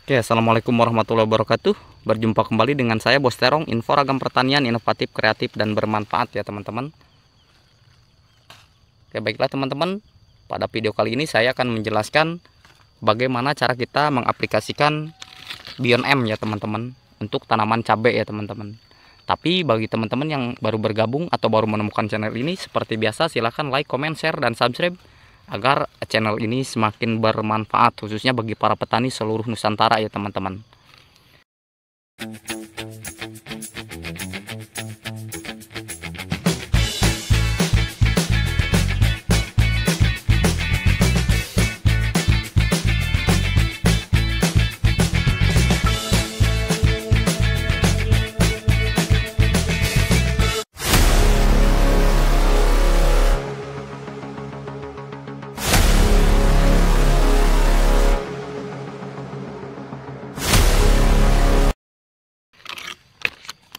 Oke, assalamualaikum warahmatullahi wabarakatuh. Berjumpa kembali dengan saya Bos Terong, info ragam pertanian inovatif, kreatif, dan bermanfaat ya teman-teman. Oke, baiklah teman-teman, pada video kali ini saya akan menjelaskan bagaimana cara kita mengaplikasikan Bion M ya teman-teman untuk tanaman cabai ya teman-teman. Tapi bagi teman-teman yang baru bergabung atau baru menemukan channel ini, seperti biasa silahkan like, comment, share, dan subscribe agar channel ini semakin bermanfaat khususnya bagi para petani seluruh Nusantara ya teman-teman.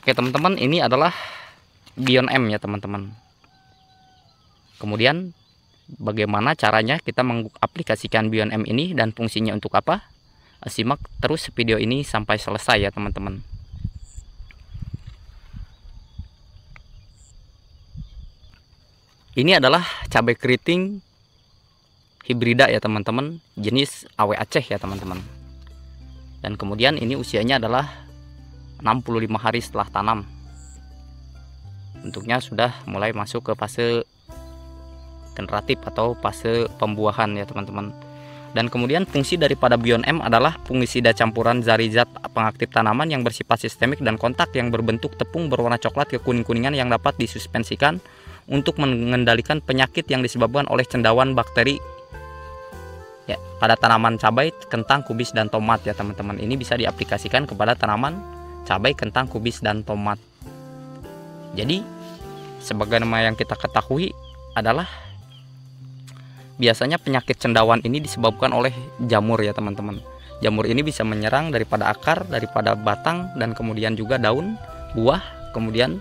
Oke teman-teman, ini adalah Bion M ya teman-teman. Kemudian bagaimana caranya kita mengaplikasikan Bion M ini dan fungsinya untuk apa? Simak terus video ini sampai selesai ya teman-teman. Ini adalah cabai keriting hibrida ya teman-teman, jenis AW Aceh ya teman-teman. Dan kemudian ini usianya adalah 65 hari setelah tanam. Bentuknya sudah mulai masuk ke fase generatif atau fase pembuahan ya teman-teman. Dan kemudian fungsi daripada Bion M adalah fungisida campuran zat pengaktif tanaman yang bersifat sistemik dan kontak yang berbentuk tepung berwarna coklat ke kuning-kuningan yang dapat disuspensikan untuk mengendalikan penyakit yang disebabkan oleh cendawan bakteri ya pada tanaman cabai, kentang, kubis, dan tomat ya teman-teman. Ini bisa diaplikasikan kepada tanaman cabai, kentang, kubis, dan tomat. Jadi sebagaimana yang kita ketahui adalah biasanya penyakit cendawan ini disebabkan oleh jamur ya teman-teman. Jamur ini bisa menyerang daripada akar, daripada batang, dan kemudian juga daun, buah, kemudian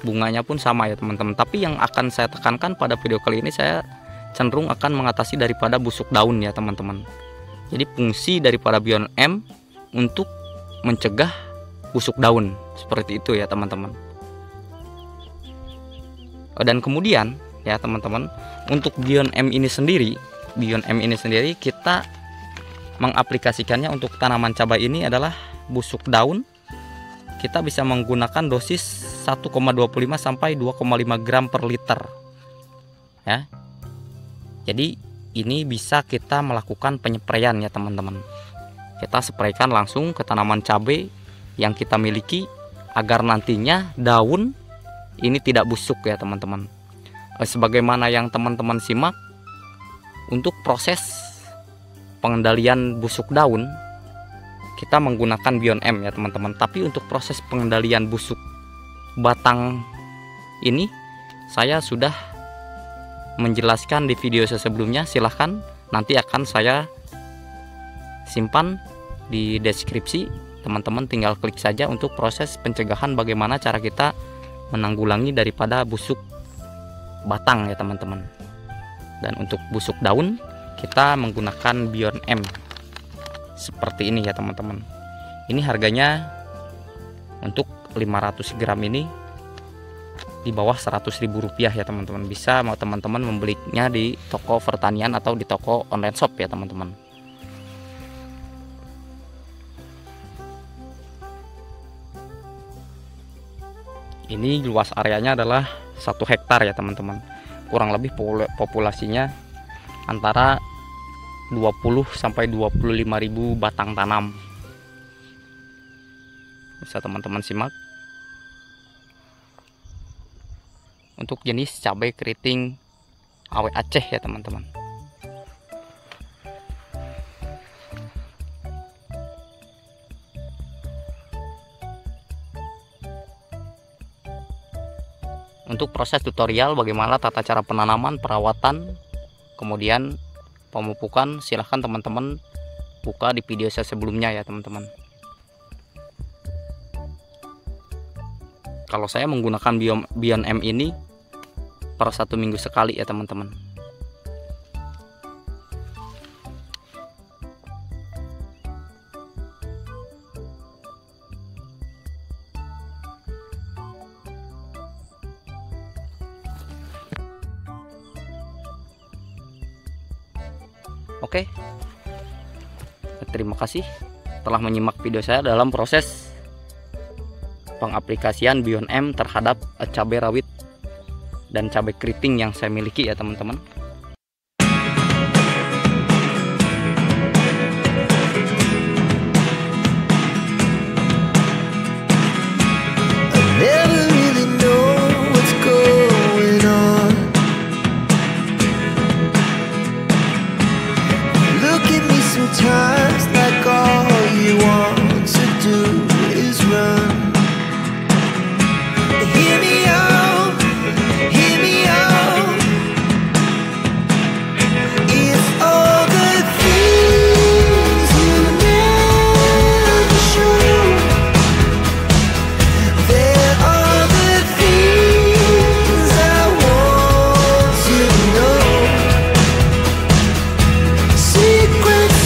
bunganya pun sama ya teman-teman. Tapi yang akan saya tekankan pada video kali ini, saya cenderung akan mengatasi daripada busuk daun ya teman-teman. Jadi fungsi daripada Bion M untuk mencegah busuk daun seperti itu ya teman-teman. Dan kemudian ya teman-teman, untuk Bion M ini sendiri kita mengaplikasikannya untuk tanaman cabai ini adalah busuk daun. Kita bisa menggunakan dosis 1,25 sampai 2,5 gram per liter ya. Jadi ini bisa kita melakukan penyepraian ya teman-teman. Kita spraykan langsung ke tanaman cabai yang kita miliki agar nantinya daun ini tidak busuk ya teman-teman. Sebagaimana yang teman-teman simak, untuk proses pengendalian busuk daun kita menggunakan Bion M ya teman-teman. Tapi untuk proses pengendalian busuk batang ini saya sudah menjelaskan di video sebelumnya. Silahkan nanti akan saya simpan di deskripsi. Teman-teman tinggal klik saja untuk proses pencegahan bagaimana cara kita menanggulangi daripada busuk batang ya teman-teman. Dan untuk busuk daun kita menggunakan Bion M seperti ini ya teman-teman. Ini harganya untuk 500 gram ini di bawah Rp100.000 ya teman-teman. Bisa mau teman-teman membelinya di toko pertanian atau di toko online shop ya teman-teman. Ini luas areanya adalah 1 hektar ya teman-teman. Kurang lebih populasinya antara 20 sampai 25.000 batang tanam. Bisa teman-teman simak. Untuk jenis cabai keriting AW Aceh ya teman-teman. Untuk proses tutorial bagaimana tata cara penanaman, perawatan, kemudian pemupukan, silahkan teman-teman buka di video saya sebelumnya ya teman-teman. Kalau saya menggunakan Bion M ini per 1 minggu sekali ya teman-teman. Oke, terima kasih telah menyimak video saya dalam proses pengaplikasian Beyond M terhadap cabai rawit dan cabai keriting yang saya miliki ya teman-teman. Sometimes like all you want to do is run. Hear me out, hear me out. It's all the things you never show. There are the things I want to know. Secrets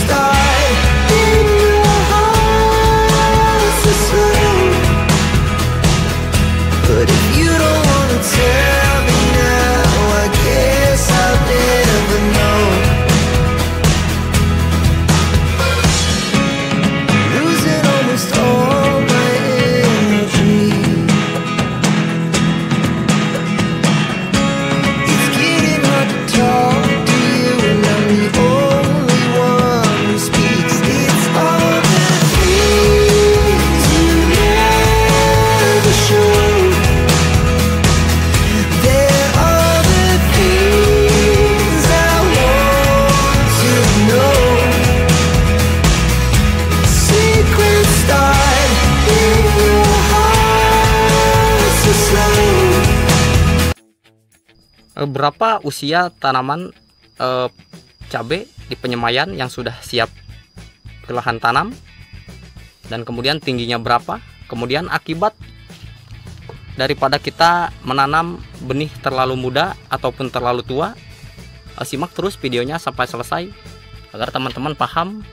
but if you don't wanna tell me now, I guess I'll never know. Losing almost all my energy. It's getting hard to talk to you, and I'm the only one who speaks. It's all the things you never show. Berapa usia tanaman cabai di penyemaian yang sudah siap ke lahan tanam, dan kemudian tingginya berapa, kemudian akibat daripada kita menanam benih terlalu muda ataupun terlalu tua. Simak terus videonya sampai selesai agar teman-teman paham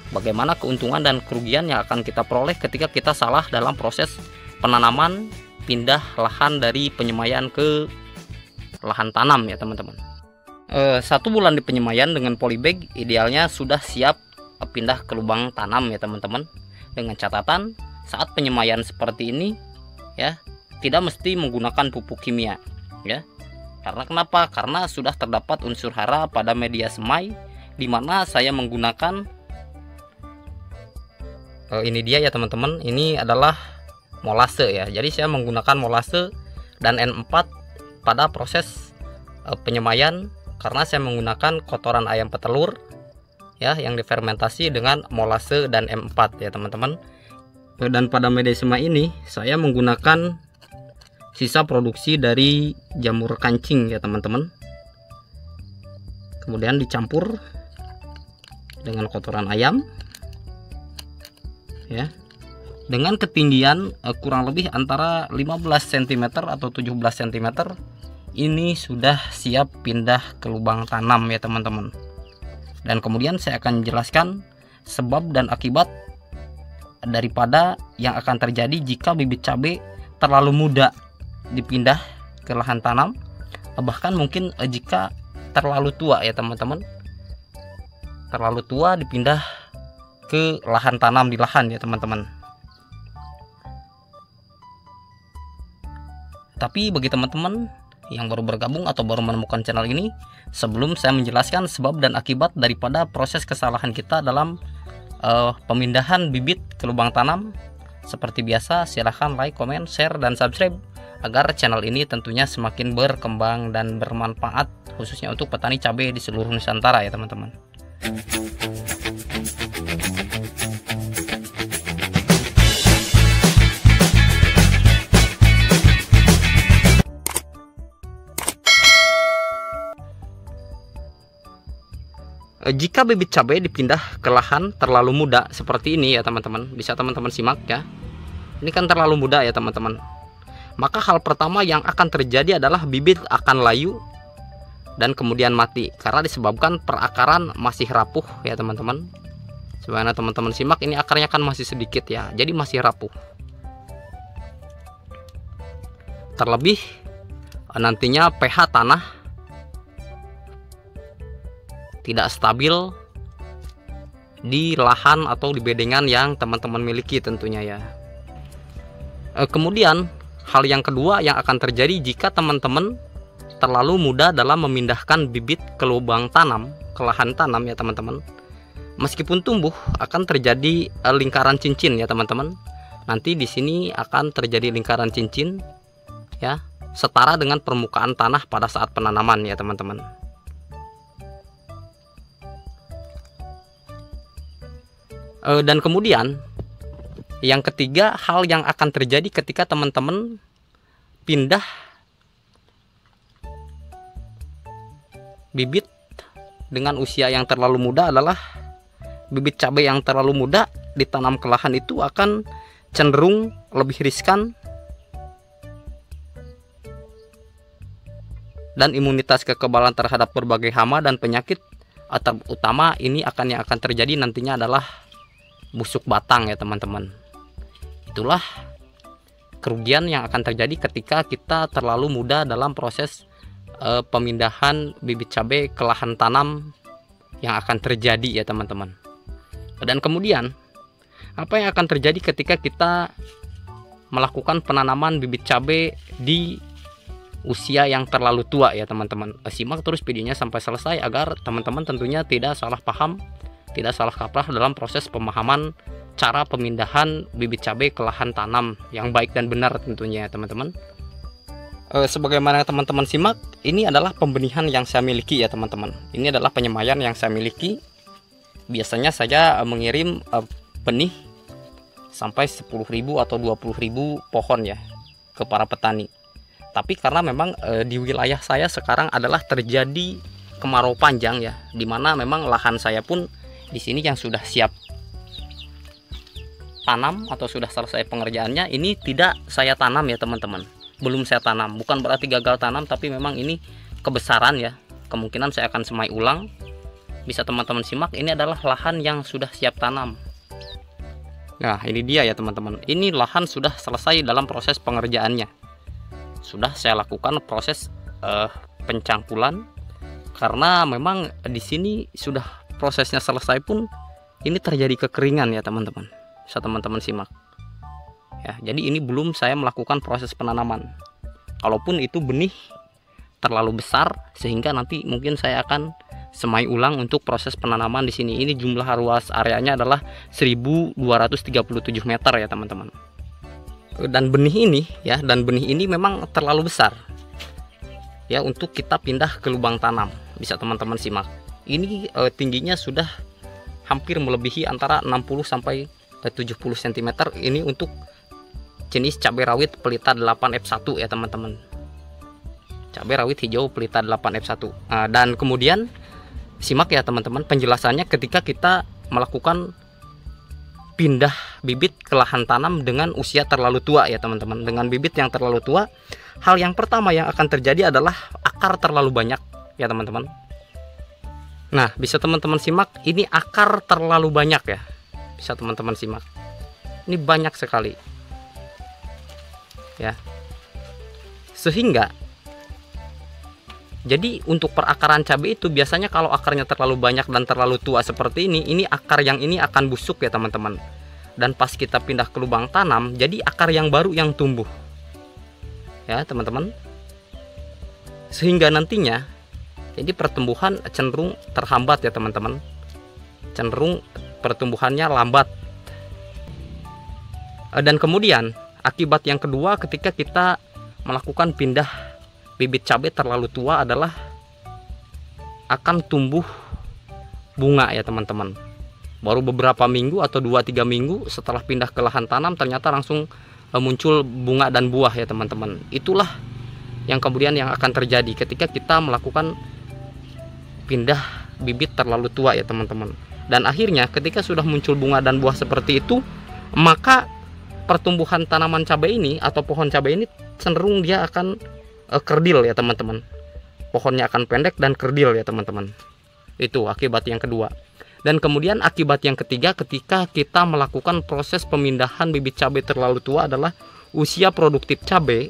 bagaimana keuntungan dan kerugian yang akan kita peroleh ketika kita salah dalam proses penanaman pindah lahan dari penyemaian ke lahan tanam ya teman-teman. 1 bulan di penyemaian dengan polybag idealnya sudah siap pindah ke lubang tanam ya teman-teman, dengan catatan saat penyemaian seperti ini ya tidak mesti menggunakan pupuk kimia ya. Karena kenapa? Karena sudah terdapat unsur hara pada media semai, dimana saya menggunakan ini dia ya teman-teman, ini adalah molase ya. Jadi saya menggunakan molase dan N4 pada proses penyemaian karena saya menggunakan kotoran ayam petelur ya yang difermentasi dengan molase dan M4 ya teman-teman. Dan pada media semai ini saya menggunakan sisa produksi dari jamur kancing ya teman-teman. Kemudian dicampur dengan kotoran ayam ya, dengan ketinggian kurang lebih antara 15 cm atau 17 cm. Ini sudah siap pindah ke lubang tanam ya teman-teman. Dan kemudian saya akan jelaskan sebab dan akibat daripada yang akan terjadi jika bibit cabai terlalu muda dipindah ke lahan tanam, bahkan mungkin jika terlalu tua ya teman-teman, terlalu tua dipindah ke lahan tanam di lahan ya teman-teman. Tapi bagi teman-teman yang baru bergabung atau baru menemukan channel ini, sebelum saya menjelaskan sebab dan akibat daripada proses kesalahan kita dalam pemindahan bibit ke lubang tanam, seperti biasa silahkan like, comment, share, dan subscribe agar channel ini tentunya semakin berkembang dan bermanfaat khususnya untuk petani cabai di seluruh Nusantara ya teman-teman. Jika bibit cabai dipindah ke lahan terlalu muda seperti ini ya teman-teman, bisa teman-teman simak ya. Ini kan terlalu muda ya teman-teman. Maka hal pertama yang akan terjadi adalah bibit akan layu dan kemudian mati karena disebabkan perakaran masih rapuh ya teman-teman. Sebagaimana teman-teman simak, ini akarnya kan masih sedikit ya, jadi masih rapuh. Terlebih nantinya pH tanah tidak stabil di lahan atau di bedengan yang teman-teman miliki tentunya ya. Kemudian hal yang kedua yang akan terjadi jika teman-teman terlalu mudah dalam memindahkan bibit ke lubang tanam, ke lahan tanam ya teman-teman. Meskipun tumbuh akan terjadi lingkaran cincin ya teman-teman. Nanti di sini akan terjadi lingkaran cincin ya, setara dengan permukaan tanah pada saat penanaman ya teman-teman. Dan kemudian yang ketiga, hal yang akan terjadi ketika teman-teman pindah bibit dengan usia yang terlalu muda adalah bibit cabai yang terlalu muda ditanam ke lahan itu akan cenderung lebih riskan dan imunitas kekebalan terhadap berbagai hama dan penyakit utama ini yang akan terjadi nantinya adalah busuk batang ya teman-teman. Itulah kerugian yang akan terjadi ketika kita terlalu mudah dalam proses pemindahan bibit cabai ke lahan tanam yang akan terjadi ya teman-teman. Dan kemudian apa yang akan terjadi ketika kita melakukan penanaman bibit cabai di usia yang terlalu tua ya teman-teman. Simak terus videonya sampai selesai agar teman-teman tentunya tidak salah paham, tidak salah kaprah dalam proses pemahaman cara pemindahan bibit cabai ke lahan tanam yang baik dan benar tentunya teman-teman. Sebagaimana teman-teman simak, ini adalah pembenihan yang saya miliki ya teman-teman. Ini adalah penyemaian yang saya miliki. Biasanya saya mengirim benih sampai 10.000 atau 20.000 pohon ya ke para petani. Tapi karena memang di wilayah saya sekarang adalah terjadi kemarau panjang ya, dimana memang lahan saya pun di sini yang sudah siap tanam atau sudah selesai pengerjaannya, ini tidak saya tanam ya teman-teman. Belum saya tanam, bukan berarti gagal tanam, tapi memang ini kebesaran ya, kemungkinan saya akan semai ulang. Bisa teman-teman simak, ini adalah lahan yang sudah siap tanam. Nah ini dia ya teman-teman, ini lahan sudah selesai dalam proses pengerjaannya. Sudah saya lakukan proses pencangkulan, karena memang di sini sudah prosesnya selesai pun ini terjadi kekeringan ya teman-teman. Bisa teman-teman simak ya. Jadi ini belum saya melakukan proses penanaman. Kalaupun itu benih terlalu besar sehingga nanti mungkin saya akan semai ulang untuk proses penanaman di sini. Ini jumlah luas areanya adalah 1237 meter ya teman-teman. Dan benih ini memang terlalu besar ya untuk kita pindah ke lubang tanam. Bisa teman-teman simak. Ini tingginya sudah hampir melebihi antara 60 sampai 70 cm. Ini untuk jenis cabai rawit pelita 8F1 ya teman-teman. Cabai rawit hijau pelita 8F1. Dan kemudian simak ya teman-teman penjelasannya ketika kita melakukan pindah bibit ke lahan tanam dengan usia terlalu tua ya teman-teman. Dengan bibit yang terlalu tua, hal yang pertama yang akan terjadi adalah akar terlalu banyak ya teman-teman. Nah bisa teman-teman simak, ini akar terlalu banyak ya. Bisa teman-teman simak, ini banyak sekali ya, sehingga jadi untuk perakaran cabai itu biasanya kalau akarnya terlalu banyak dan terlalu tua seperti ini akar yang ini akan busuk ya teman-teman. Dan pas kita pindah ke lubang tanam, jadi akar yang baru yang tumbuh ya teman-teman, sehingga nantinya jadi pertumbuhan cenderung terhambat ya teman-teman, cenderung pertumbuhannya lambat. Dan kemudian akibat yang kedua ketika kita melakukan pindah bibit cabai terlalu tua adalah akan tumbuh bunga ya teman-teman. Baru beberapa minggu atau 2-3 minggu setelah pindah ke lahan tanam ternyata langsung muncul bunga dan buah ya teman-teman. Itulah yang kemudian yang akan terjadi ketika kita melakukan pindah bibit terlalu tua ya teman-teman. Dan akhirnya ketika sudah muncul bunga dan buah seperti itu, maka pertumbuhan tanaman cabai ini atau pohon cabai ini cenderung dia akan kerdil ya teman-teman. Pohonnya akan pendek dan kerdil ya teman-teman. Itu akibat yang kedua. Dan kemudian akibat yang ketiga ketika kita melakukan proses pemindahan bibit cabai terlalu tua adalah usia produktif cabai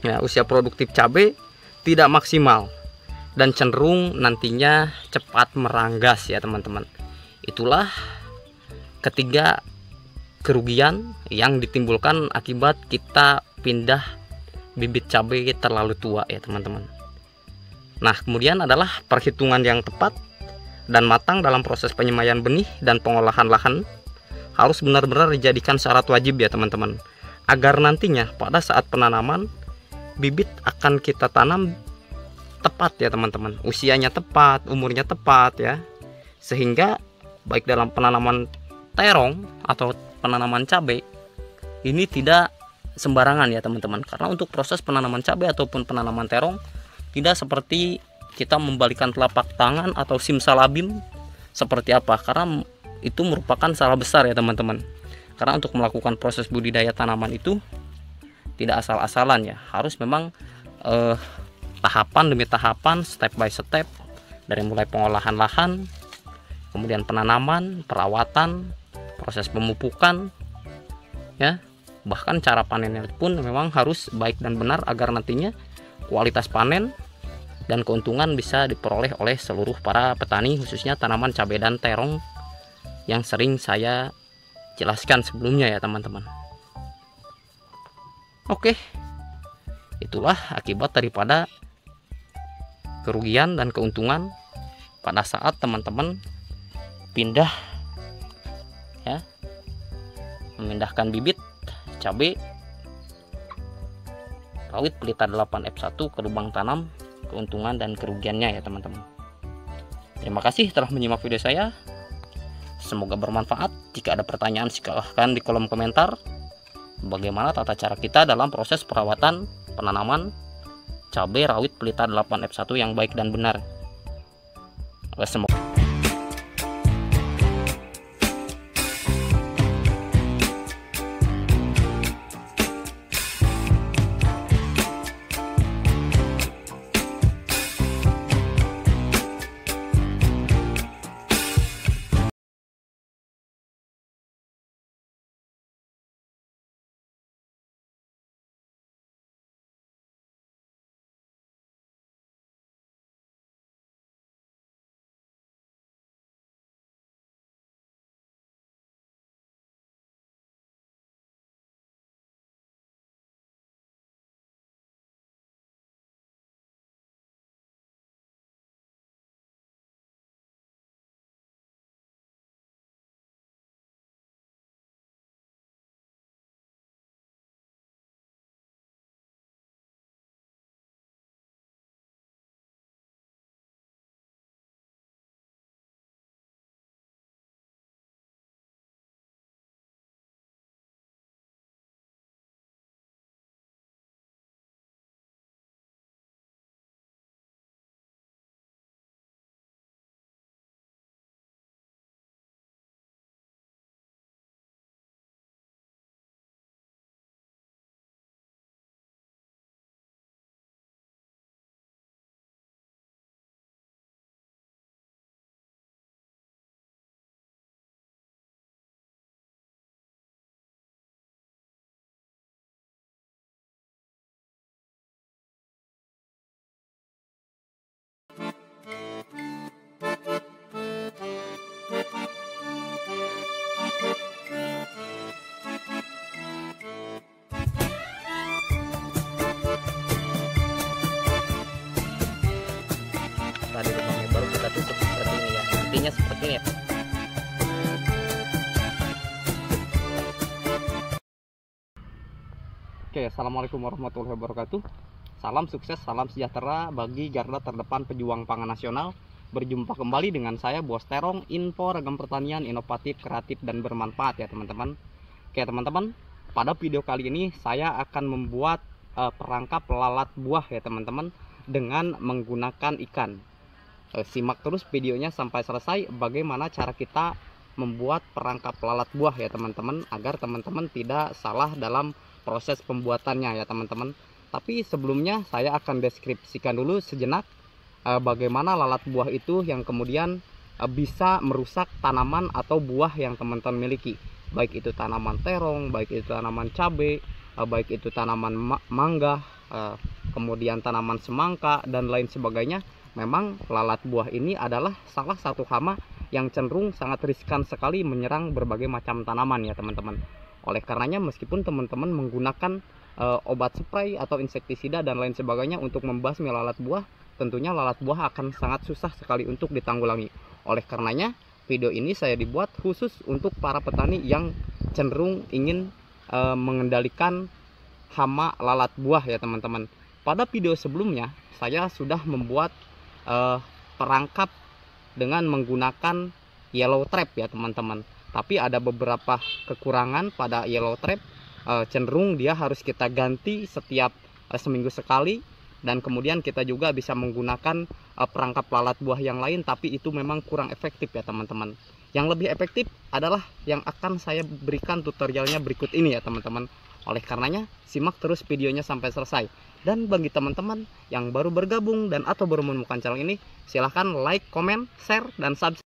ya, usia produktif cabai tidak maksimal dan cenderung nantinya cepat meranggas ya teman-teman. Itulah ketiga kerugian yang ditimbulkan akibat kita pindah bibit cabai terlalu tua ya teman-teman. Nah, kemudian adalah perhitungan yang tepat dan matang dalam proses penyemaian benih dan pengolahan lahan harus benar-benar dijadikan syarat wajib ya teman-teman, agar nantinya pada saat penanaman bibit akan kita tanam tepat ya teman-teman, usianya tepat, umurnya tepat ya, sehingga baik dalam penanaman terong atau penanaman cabai ini tidak sembarangan ya teman-teman. Karena untuk proses penanaman cabai ataupun penanaman terong tidak seperti kita membalikan telapak tangan atau simsalabim seperti apa, karena itu merupakan salah besar ya teman-teman. Karena untuk melakukan proses budidaya tanaman itu tidak asal-asalan ya, harus memang tahapan demi tahapan, step by step, dari mulai pengolahan lahan, kemudian penanaman, perawatan, proses pemupukan ya, bahkan cara panennya pun memang harus baik dan benar agar nantinya kualitas panen dan keuntungan bisa diperoleh oleh seluruh para petani, khususnya tanaman cabai dan terong yang sering saya jelaskan sebelumnya ya teman-teman. Oke, itulah akibat daripada kerugian dan keuntungan pada saat teman-teman pindah ya, memindahkan bibit cabai rawit pelita 8F1 ke lubang tanam, keuntungan dan kerugiannya ya teman-teman. Terima kasih telah menyimak video saya, semoga bermanfaat. Jika ada pertanyaan silahkan di kolom komentar. Bagaimana tata cara kita dalam proses perawatan penanaman cabai rawit pelita 8F1 yang baik dan benar. Semoga tadi lubangnya baru kita tutup seperti ini ya, nantinya seperti ini ya. Oke, assalamualaikum warahmatullahi wabarakatuh. Salam sukses, salam sejahtera bagi garda terdepan pejuang pangan nasional. Berjumpa kembali dengan saya Bos Terong, info ragam pertanian inovatif, kreatif dan bermanfaat ya teman-teman. Oke teman-teman, pada video kali ini saya akan membuat perangkap lalat buah ya teman-teman, dengan menggunakan ikan. Simak terus videonya sampai selesai bagaimana cara kita membuat perangkap lalat buah ya teman-teman, agar teman-teman tidak salah dalam proses pembuatannya ya teman-teman. Tapi sebelumnya saya akan deskripsikan dulu sejenak bagaimana lalat buah itu yang kemudian bisa merusak tanaman atau buah yang teman-teman miliki, baik itu tanaman terong, baik itu tanaman cabai, baik itu tanaman mangga, kemudian tanaman semangka dan lain sebagainya. Memang lalat buah ini adalah salah satu hama yang cenderung sangat riskan sekali menyerang berbagai macam tanaman ya teman-teman. Oleh karenanya meskipun teman-teman menggunakan obat spray atau insektisida dan lain sebagainya untuk membasmi lalat buah, tentunya lalat buah akan sangat susah sekali untuk ditanggulangi. Oleh karenanya video ini saya dibuat khusus untuk para petani yang cenderung ingin mengendalikan hama lalat buah ya teman-teman. Pada video sebelumnya saya sudah membuat perangkap dengan menggunakan yellow trap ya teman-teman. Tapi ada beberapa kekurangan pada yellow trap, cenderung dia harus kita ganti setiap seminggu sekali, dan kemudian kita juga bisa menggunakan perangkap lalat buah yang lain, tapi itu memang kurang efektif ya teman-teman. Yang lebih efektif adalah yang akan saya berikan tutorialnya berikut ini ya teman-teman. Oleh karenanya simak terus videonya sampai selesai. Dan bagi teman-teman yang baru bergabung dan atau baru menemukan channel ini, silahkan like, comment, share, dan subscribe.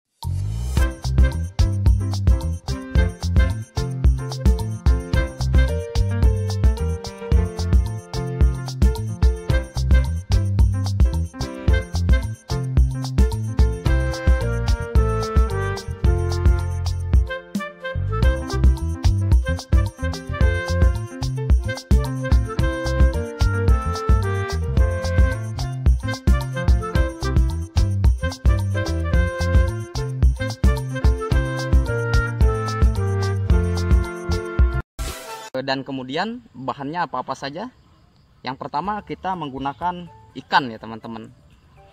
Dan kemudian bahannya apa-apa saja. Yang pertama kita menggunakan ikan ya teman-teman.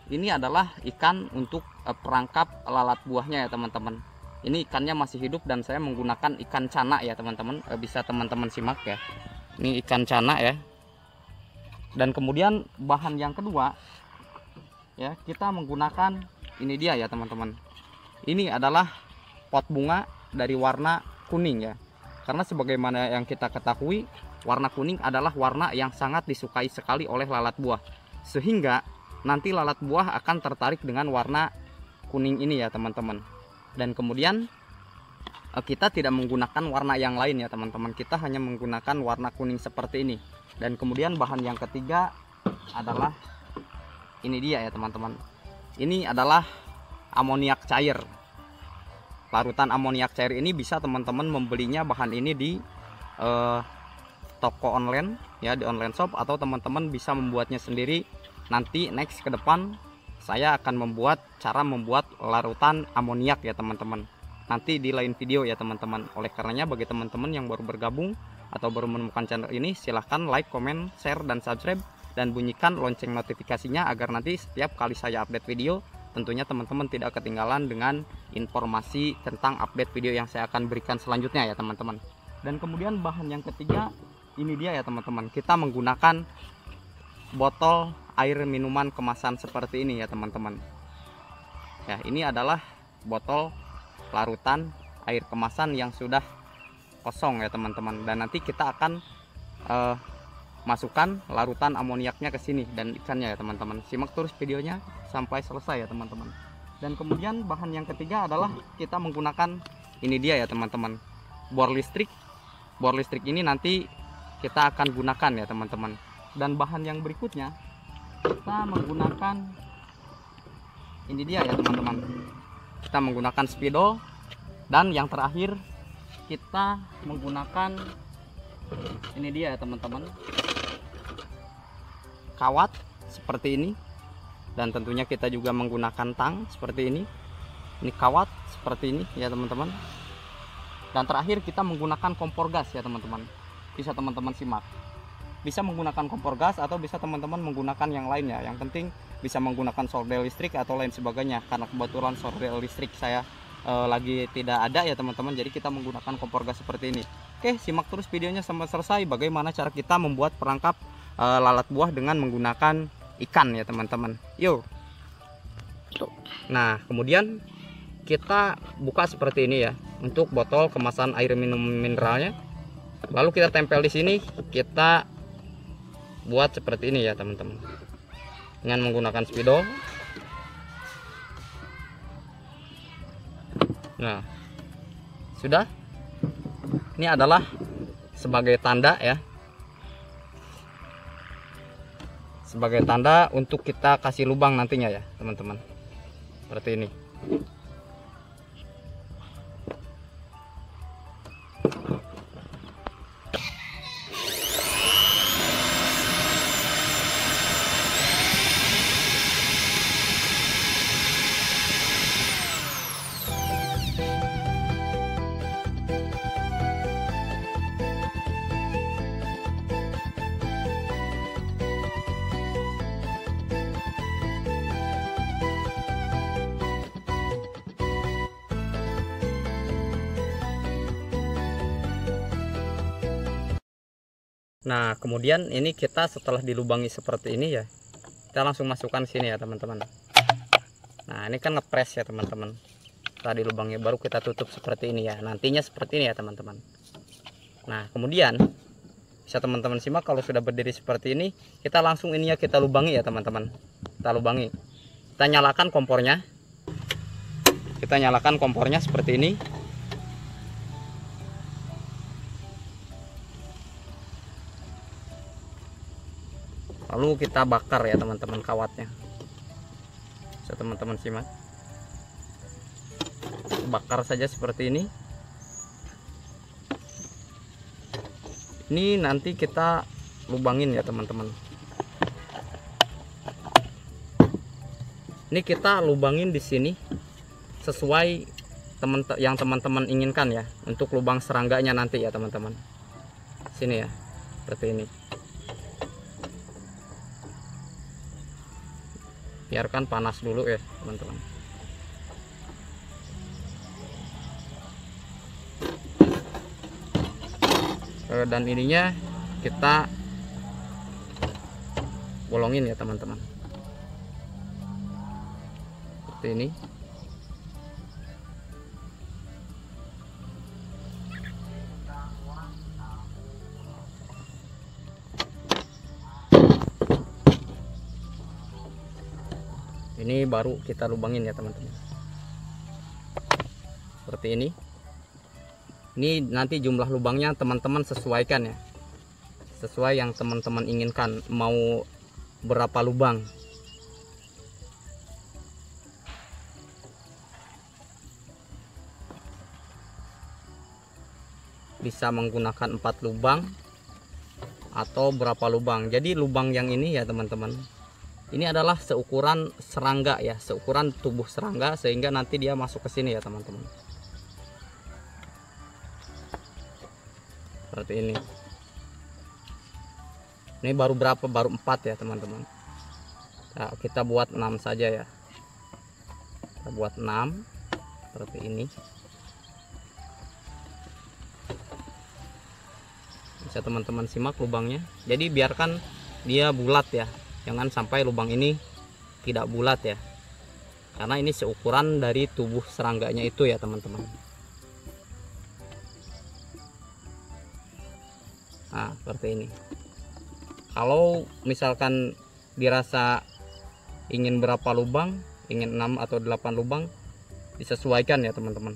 Ini adalah ikan untuk perangkap lalat buahnya ya teman-teman. Ini ikannya masih hidup dan saya menggunakan ikan cana ya teman-teman. Bisa teman-teman simak ya. Ini ikan cana ya. Dan kemudian bahan yang kedua ya, kita menggunakan ini dia ya teman-teman. Ini adalah pot bunga dari warna kuning ya. Karena sebagaimana yang kita ketahui, warna kuning adalah warna yang sangat disukai sekali oleh lalat buah. Sehingga nanti lalat buah akan tertarik dengan warna kuning ini ya teman-teman. Dan kemudian kita tidak menggunakan warna yang lain ya teman-teman. Kita hanya menggunakan warna kuning seperti ini. Dan kemudian bahan yang ketiga adalah ini dia ya teman-teman. Ini adalah amoniak cair. Larutan amoniak cair ini bisa teman-teman membelinya bahan ini di toko online ya, di online shop, atau teman-teman bisa membuatnya sendiri. Nanti next ke depan saya akan membuat cara membuat larutan amoniak ya teman-teman. Nanti di lain video ya teman-teman. Oleh karenanya bagi teman-teman yang baru bergabung atau baru menemukan channel ini, silahkan like, comment, share, dan subscribe, dan bunyikan lonceng notifikasinya agar nanti setiap kali saya update video tentunya teman-teman tidak ketinggalan dengan informasi tentang update video yang saya akan berikan selanjutnya ya teman-teman. Dan kemudian bahan yang ketiga ini dia ya teman-teman. Kita menggunakan botol air minuman kemasan seperti ini ya teman-teman. Ya, ini adalah botol larutan air kemasan yang sudah kosong ya teman-teman. Dan nanti kita akan masukkan larutan amoniaknya ke sini dan ikannya ya teman-teman. Simak terus videonya sampai selesai ya teman-teman. Dan kemudian bahan yang ketiga adalah kita menggunakan ini dia ya teman-teman, bor listrik. Bor listrik ini nanti kita akan gunakan ya teman-teman. Dan bahan yang berikutnya kita menggunakan ini dia ya teman-teman. Kita menggunakan spidol, dan yang terakhir kita menggunakan ini dia ya teman-teman, kawat seperti ini. Dan tentunya kita juga menggunakan tang seperti ini. Ini kawat seperti ini ya teman-teman. Dan terakhir kita menggunakan kompor gas ya teman-teman. Bisa teman-teman simak. Bisa menggunakan kompor gas atau bisa teman-teman menggunakan yang lainnya. Yang penting bisa menggunakan sordel listrik atau lain sebagainya. Karena kebetulan sordel listrik saya lagi tidak ada ya teman-teman. Jadi kita menggunakan kompor gas seperti ini. Oke, simak terus videonya sampai selesai. Bagaimana cara kita membuat perangkap lalat buah dengan menggunakan ikan ya teman-teman. Yuk. Nah, kemudian kita buka seperti ini ya untuk botol kemasan air minum mineralnya. Lalu kita tempel di sini, kita buat seperti ini ya teman-teman. Dengan menggunakan spidol. Nah, sudah. Ini adalah sebagai tanda ya. Sebagai tanda untuk kita kasih lubang nantinya ya teman-teman. Seperti ini. Nah, kemudian ini kita setelah dilubangi seperti ini ya, kita langsung masukkan sini ya teman-teman. Nah, ini kan ngepres ya teman-teman. Setelah dilubangi baru kita tutup seperti ini ya. Nantinya seperti ini ya teman-teman. Nah, kemudian bisa teman-teman simak kalau sudah berdiri seperti ini, kita langsung ini ya kita lubangi ya teman-teman. Kita lubangi. Kita nyalakan kompornya. Kita nyalakan kompornya seperti ini. Lalu kita bakar ya teman-teman kawatnya. Bisa teman-teman simak. Bakar saja seperti ini. Ini nanti kita lubangin ya teman-teman. Ini kita lubangin di sini sesuai yang teman-teman inginkan ya, untuk lubang serangganya nanti ya teman-teman. Sini ya, seperti ini. Biarkan panas dulu ya teman-teman. Dan ininya kita bolongin ya teman-teman, seperti ini. Ini baru kita lubangin ya teman-teman, seperti ini. Ini nanti jumlah lubangnya teman-teman sesuaikan ya, sesuai yang teman-teman inginkan, mau berapa lubang. Bisa menggunakan 4 lubang atau berapa lubang. Jadi lubang yang ini ya teman-teman, ini adalah seukuran serangga ya, seukuran tubuh serangga, sehingga nanti dia masuk ke sini ya teman-teman. Seperti ini. Ini baru berapa? Baru 4 ya teman-teman. Nah, kita buat 6 saja ya. Kita buat 6 seperti ini. Bisa teman-teman simak lubangnya. Jadi biarkan dia bulat ya. Jangan sampai lubang ini tidak bulat ya. Karena ini seukuran dari tubuh serangganya itu ya teman-teman. Nah, seperti ini. Kalau misalkan dirasa ingin berapa lubang, ingin 6 atau 8 lubang, disesuaikan ya teman-teman.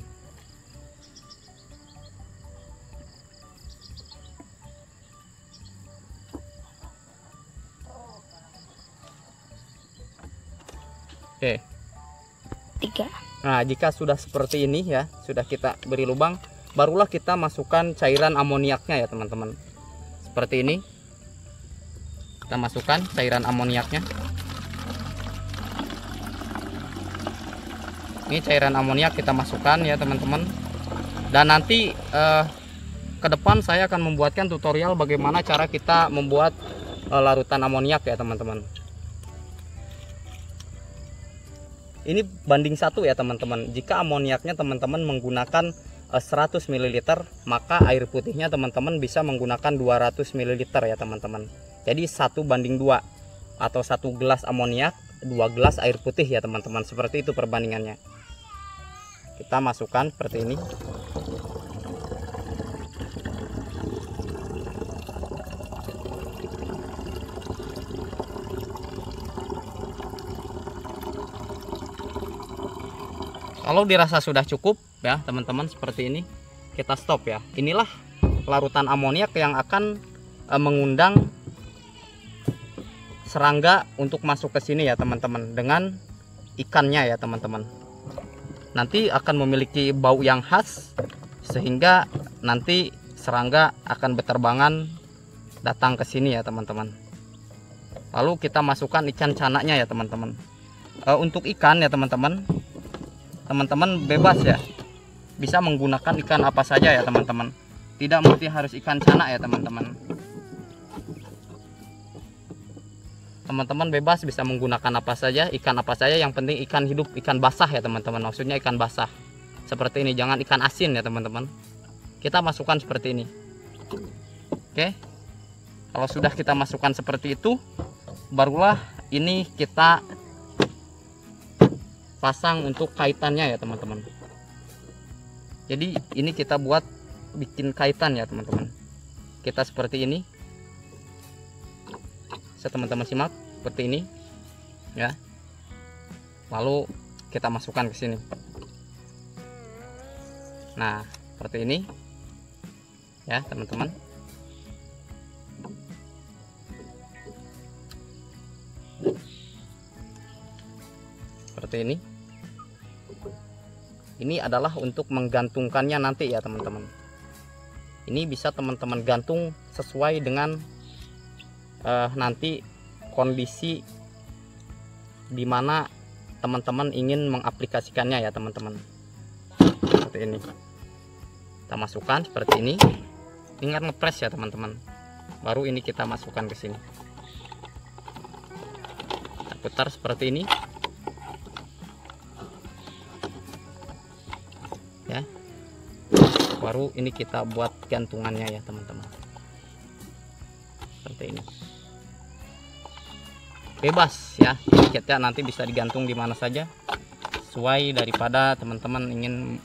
Oke. 3. Nah, jika sudah seperti ini ya, sudah kita beri lubang, barulah kita masukkan cairan amoniaknya ya teman-teman. Seperti ini. Kita masukkan cairan amoniaknya. Ini cairan amoniak kita masukkan ya teman-teman. Dan nanti ke depan saya akan membuatkan tutorial bagaimana cara kita membuat larutan amoniak ya teman-teman. Ini banding 1 ya teman-teman. Jika amoniaknya teman-teman menggunakan 100 ml, maka air putihnya teman-teman bisa menggunakan 200 ml ya teman-teman. Jadi 1:2, atau 1 gelas amoniak 2 gelas air putih ya teman-teman. Seperti itu perbandingannya. Kita masukkan seperti ini. Kalau dirasa sudah cukup ya teman-teman, seperti ini, kita stop ya. Inilah larutan amoniak yang akan mengundang serangga untuk masuk ke sini ya teman-teman, dengan ikannya ya teman-teman. Nanti akan memiliki bau yang khas, sehingga nanti serangga akan berterbangan datang ke sini ya teman-teman. Lalu kita masukkan ikan canaknya ya teman-teman. Untuk ikan ya teman-teman, bebas ya, bisa menggunakan ikan apa saja ya teman-teman, tidak mesti harus ikan canak ya teman-teman. Teman-teman bebas bisa menggunakan apa saja, ikan apa saja, yang penting ikan hidup, ikan basah ya teman-teman. Maksudnya ikan basah seperti ini, jangan ikan asin ya teman-teman. Kita masukkan seperti ini. Oke, Kalau sudah kita masukkan seperti itu, barulah ini kita pasang untuk kaitannya ya teman-teman. Jadi ini kita buat bikin kaitan ya teman-teman. Kita seperti ini. Bisa teman-teman simak seperti ini ya. Lalu kita masukkan ke sini. Nah, seperti ini ya teman-teman. Seperti ini. Ini adalah untuk menggantungkannya nanti ya teman-teman. Ini bisa teman-teman gantung sesuai dengan nanti kondisi dimana teman-teman ingin mengaplikasikannya ya teman-teman. Seperti ini. Kita masukkan seperti ini. Ingat ngepres ya teman-teman. Baru ini kita masukkan ke sini. Kita putar seperti ini. Ya. Baru ini kita buat gantungannya ya teman-teman. Seperti ini. Bebas ya. Tiketnya nanti bisa digantung di mana saja sesuai daripada teman-teman ingin.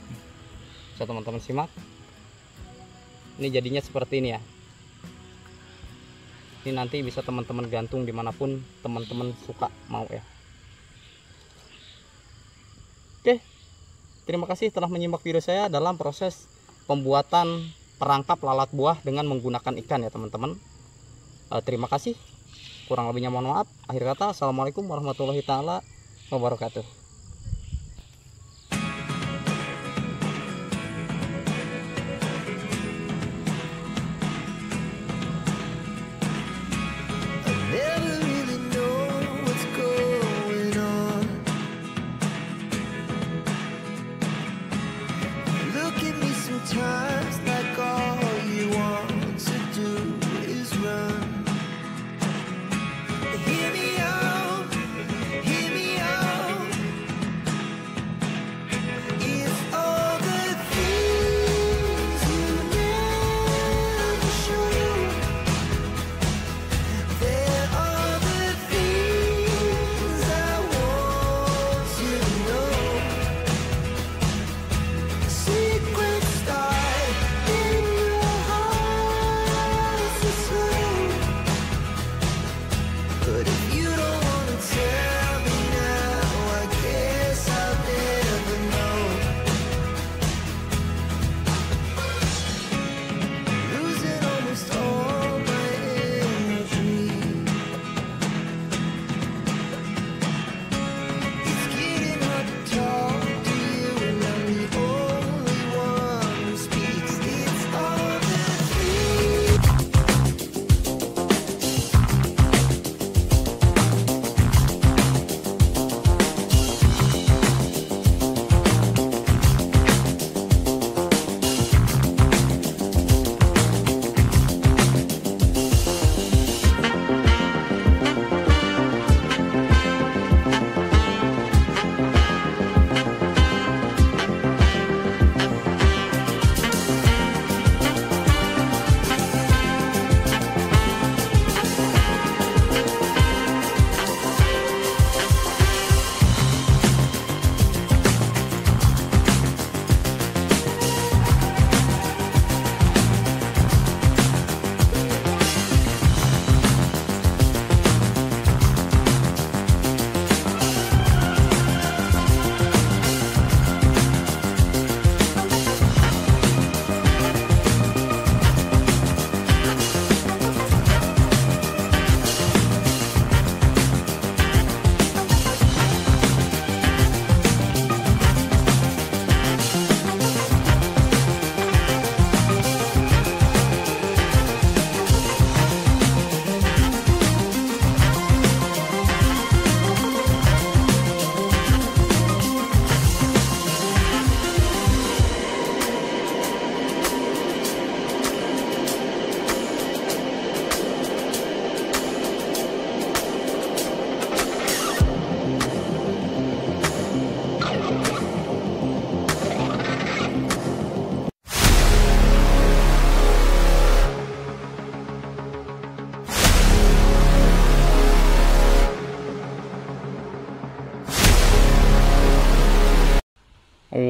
Bisa teman-teman simak. Ini jadinya seperti ini ya. Ini nanti bisa teman-teman gantung dimanapun teman-teman suka mau ya. Oke, terima kasih telah menyimak video saya dalam proses pembuatan perangkap lalat buah dengan menggunakan ikan ya teman-teman. Terima kasih. Kurang lebihnya mohon maaf. Akhir kata, assalamualaikum warahmatullahi taala wabarakatuh. Never really know what's going on. Look at me sometimes like all you want to do is run. Hear me out,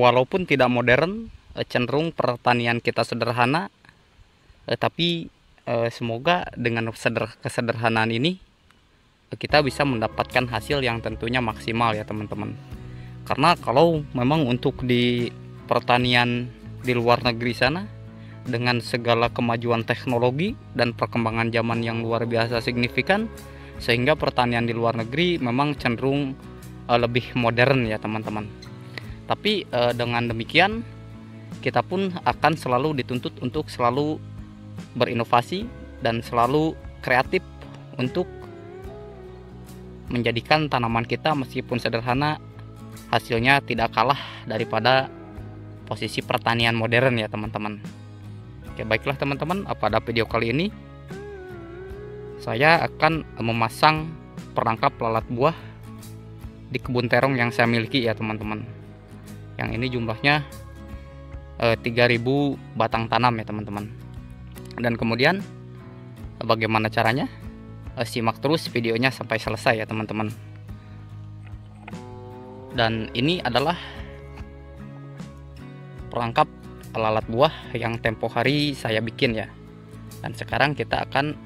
walaupun tidak modern, cenderung pertanian kita sederhana, tapi semoga dengan kesederhanaan ini kita bisa mendapatkan hasil yang tentunya maksimal ya teman-teman. Karena kalau memang untuk di pertanian di luar negeri sana, dengan segala kemajuan teknologi dan perkembangan zaman yang luar biasa signifikan, sehingga pertanian di luar negeri memang cenderung lebih modern ya teman-teman. Tapi dengan demikian kita pun akan selalu dituntut untuk selalu berinovasi dan selalu kreatif untuk menjadikan tanaman kita meskipun sederhana, hasilnya tidak kalah daripada posisi pertanian modern ya teman-teman. Oke, baiklah teman-teman, pada video kali ini saya akan memasang perangkap lalat buah di kebun terong yang saya miliki ya teman-teman. Yang ini jumlahnya 3000 batang tanam ya teman-teman. Dan kemudian bagaimana caranya? Simak terus videonya sampai selesai ya teman-teman. Dan ini adalah perangkap lalat buah yang tempo hari saya bikin ya. Dan sekarang kita akan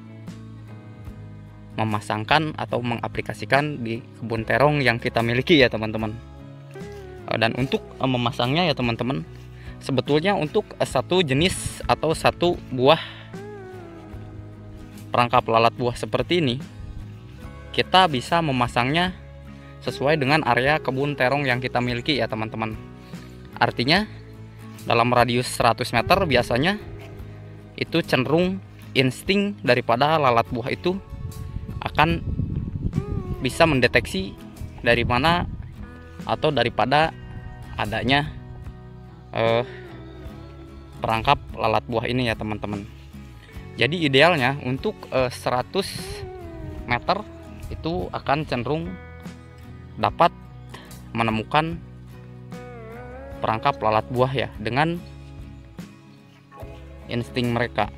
memasangkan atau mengaplikasikan di kebun terong yang kita miliki ya teman-teman. Dan untuk memasangnya ya teman-teman, sebetulnya untuk satu jenis atau satu buah perangkap lalat buah seperti ini, kita bisa memasangnya sesuai dengan area kebun terong yang kita miliki ya teman-teman. Artinya dalam radius 100 meter biasanya itu cenderung insting daripada lalat buah itu akan bisa mendeteksi dari mana atau daripada adanya perangkap lalat buah ini ya teman-teman. Jadi idealnya untuk 100 meter itu akan cenderung dapat menemukan perangkap lalat buah ya dengan insting mereka.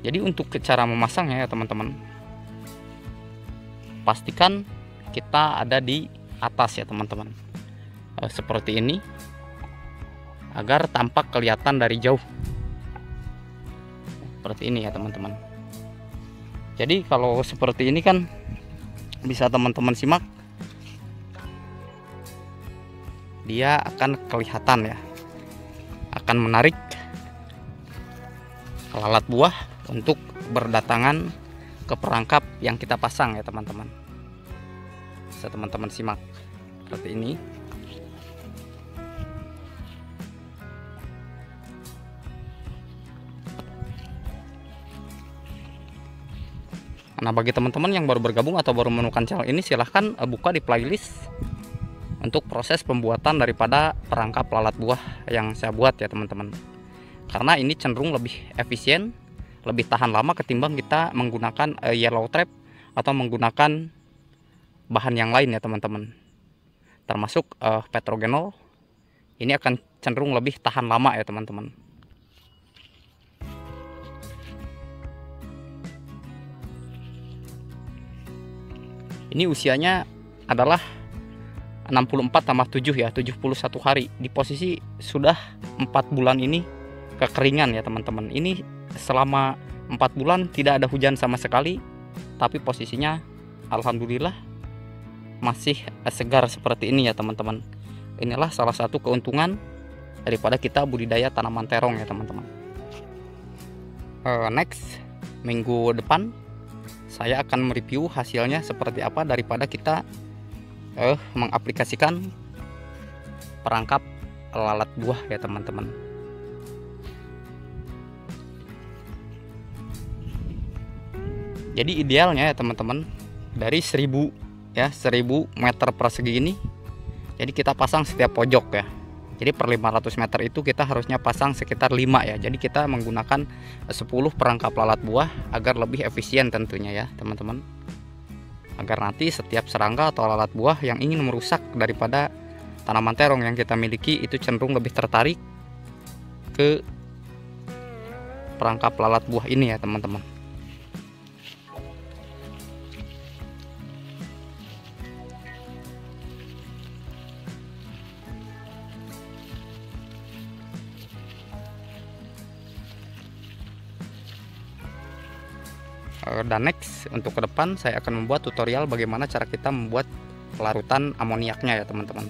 Jadi untuk cara memasangnya ya teman-teman, pastikan kita ada di atas ya teman-teman, seperti ini, agar tampak kelihatan dari jauh seperti ini ya teman-teman. Jadi kalau seperti ini kan bisa teman-teman simak, dia akan kelihatan ya, akan menarik lalat buah untuk berdatangan ke perangkap yang kita pasang ya teman-teman. Bisa teman-teman simak seperti ini. Nah, bagi teman-teman yang baru bergabung atau baru menemukan channel ini, silahkan buka di playlist untuk proses pembuatan daripada perangkap lalat buah yang saya buat ya teman-teman. Karena ini cenderung lebih efisien, lebih tahan lama ketimbang kita menggunakan yellow trap atau menggunakan bahan yang lain ya teman-teman. Termasuk petrogenol, ini akan cenderung lebih tahan lama ya teman-teman. Ini usianya adalah 64 tambah 7 ya, 71 hari. Di posisi sudah 4 bulan ini kekeringan ya teman-teman. Ini selama 4 bulan tidak ada hujan sama sekali, tapi posisinya alhamdulillah masih segar seperti ini ya teman-teman. Inilah salah satu keuntungan daripada kita budidaya tanaman terong ya teman-teman. Next minggu depan saya akan mereview hasilnya seperti apa daripada kita mengaplikasikan perangkap lalat buah ya teman-teman. Jadi idealnya ya teman-teman, dari 1000 meter persegi ini, jadi kita pasang setiap pojok ya. Jadi per 500 meter itu kita harusnya pasang sekitar 5 ya. Jadi kita menggunakan 10 perangkap lalat buah agar lebih efisien tentunya ya teman-teman. Agar nanti setiap serangga atau lalat buah yang ingin merusak daripada tanaman terong yang kita miliki itu cenderung lebih tertarik ke perangkap lalat buah ini ya teman-teman. Dan next untuk ke depan saya akan membuat tutorial bagaimana cara kita membuat larutan amoniaknya ya teman-teman.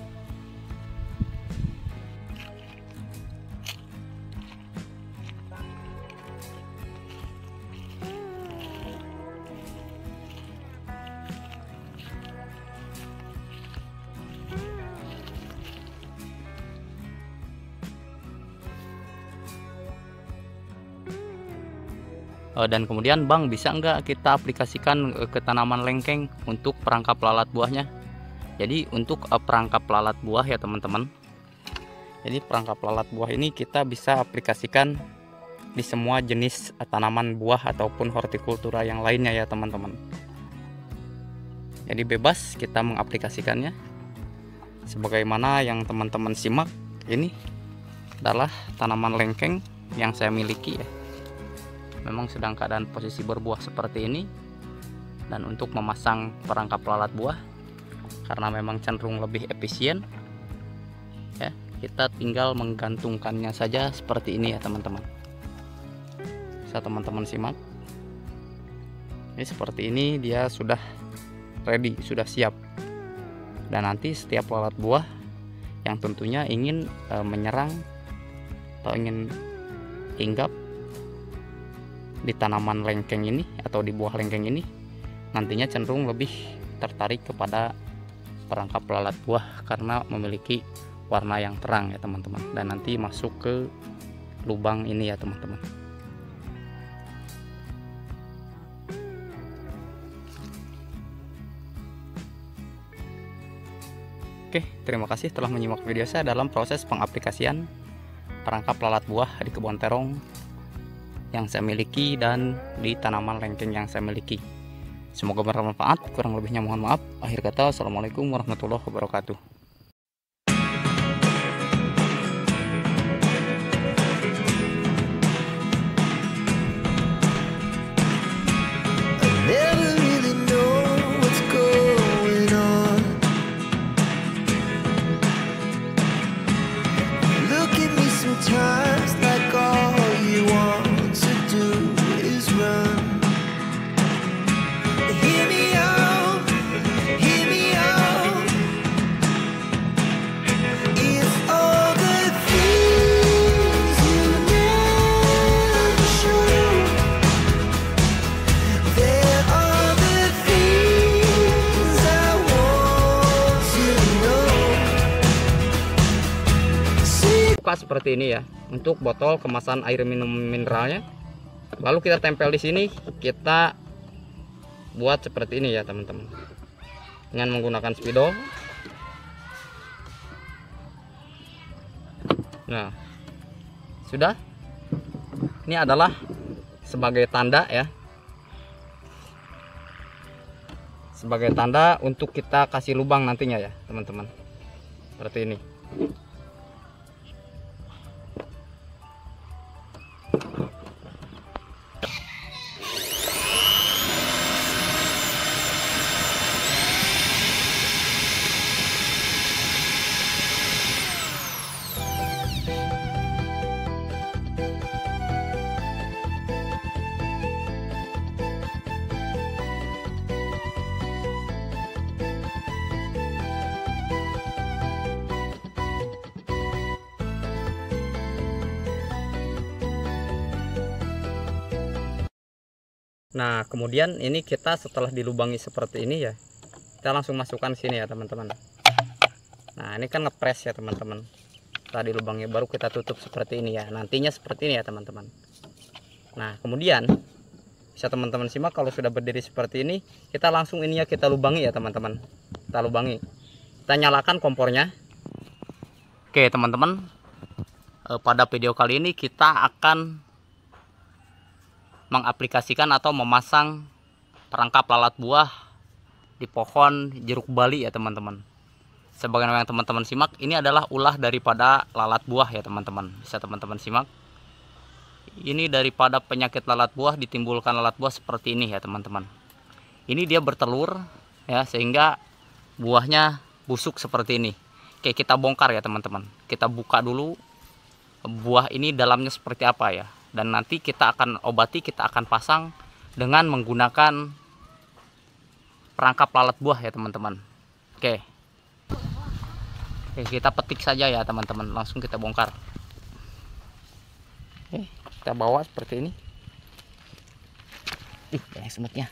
Dan kemudian Bang, bisa nggak kita aplikasikan ke tanaman lengkeng untuk perangkap lalat buahnya? Jadi untuk perangkap lalat buah ya teman-teman, jadi perangkap lalat buah ini kita bisa aplikasikan di semua jenis tanaman buah ataupun hortikultura yang lainnya ya teman-teman. Jadi bebas kita mengaplikasikannya. Sebagaimana yang teman-teman simak, ini adalah tanaman lengkeng yang saya miliki ya. Memang sedang keadaan posisi berbuah seperti ini. Dan untuk memasang perangkap lalat buah, karena memang cenderung lebih efisien ya, kita tinggal menggantungkannya saja seperti ini ya teman-teman. Bisa teman-teman simak. Ini seperti ini, dia sudah ready, sudah siap. Dan nanti setiap lalat buah yang tentunya ingin menyerang atau ingin hinggap di tanaman lengkeng ini atau di buah lengkeng ini, nantinya cenderung lebih tertarik kepada perangkap lalat buah karena memiliki warna yang terang ya teman-teman, dan nanti masuk ke lubang ini ya teman-teman. Oke, terima kasih telah menyimak video saya dalam proses pengaplikasian perangkap lalat buah di kebun terong yang saya miliki dan di tanaman lengkeng yang saya miliki. Semoga bermanfaat, kurang lebihnya mohon maaf. Akhir kata, assalamualaikum warahmatullahi wabarakatuh. Never really know what's going on. Look at me sometimes like all you want to do is run. Hear me out, hear me out. It's all the things you never show. There are the things I want to know. See. Buka seperti ini ya, untuk botol kemasan air minum mineralnya. Lalu kita tempel di sini, kita buat seperti ini ya teman-teman, dengan menggunakan spidol. Nah, sudah. Ini adalah sebagai tanda ya, sebagai tanda untuk kita kasih lubang nantinya ya teman-teman, seperti ini. Nah, kemudian ini kita setelah dilubangi seperti ini ya, kita langsung masukkan sini ya teman-teman. Nah, ini kan ngepres ya teman-teman. Setelah dilubangi baru kita tutup seperti ini ya. Nantinya seperti ini ya teman-teman. Nah, kemudian bisa teman-teman simak, kalau sudah berdiri seperti ini, kita langsung ini ya kita lubangi ya teman-teman. Kita lubangi. Kita nyalakan kompornya. Oke teman-teman, pada video kali ini kita akan mengaplikasikan atau memasang perangkap lalat buah di pohon jeruk Bali ya teman-teman. Sebagaimana yang teman-teman simak, ini adalah ulah daripada lalat buah ya teman-teman. Bisa teman-teman simak. Ini daripada penyakit lalat buah, ditimbulkan lalat buah seperti ini ya teman-teman. Ini dia bertelur ya, sehingga buahnya busuk seperti ini. Oke, kita bongkar ya teman-teman. Kita buka dulu buah ini dalamnya seperti apa ya. Dan nanti kita akan obati, kita akan pasang dengan menggunakan perangkap lalat buah ya teman-teman. Oke, kita petik saja ya teman-teman, langsung kita bongkar. Oke, kita bawa seperti ini. Banyak semutnya.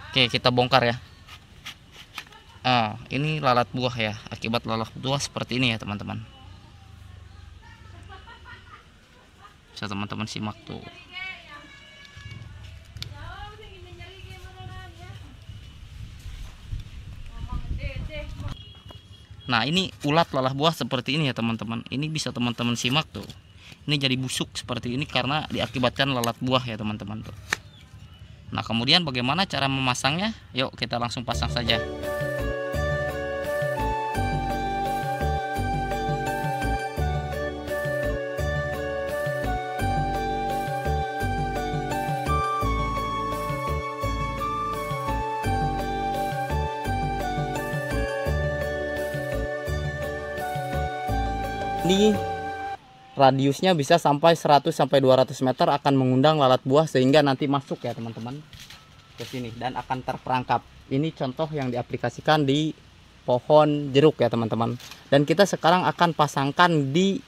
Oke, kita bongkar ya. Ini lalat buah ya, akibat lalat buah seperti ini ya teman-teman. Bisa teman-teman simak tuh. Nah, ini ulat lalat buah seperti ini ya teman-teman. Ini bisa teman-teman simak tuh. Ini jadi busuk seperti ini karena diakibatkan lalat buah ya teman-teman tuh. Nah, kemudian bagaimana cara memasangnya? Yuk kita langsung pasang saja. Ini radiusnya bisa sampai 100 sampai 200 meter, akan mengundang lalat buah sehingga nanti masuk ya teman-teman ke sini dan akan terperangkap. Ini contoh yang diaplikasikan di pohon jeruk ya teman-teman. Dan kita sekarang akan pasangkan di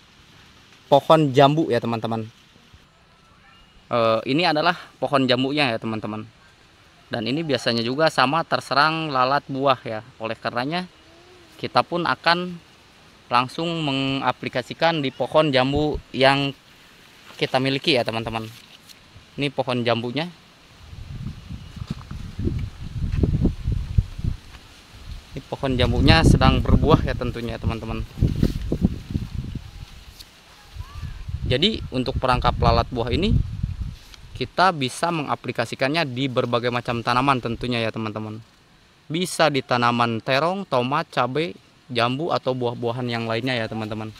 pohon jambu ya teman-teman. Ini adalah pohon jambunya ya teman-teman. Dan ini biasanya juga sama terserang lalat buah ya. Oleh karenanya kita pun akan langsung mengaplikasikan di pohon jambu yang kita miliki ya teman-teman. Ini pohon jambunya. Ini pohon jambunya sedang berbuah ya tentunya teman-teman. Jadi untuk perangkap lalat buah ini kita bisa mengaplikasikannya di berbagai macam tanaman tentunya ya teman-teman. Bisa di tanaman terong, tomat, cabai, jambu atau buah-buahan yang lainnya ya teman-teman.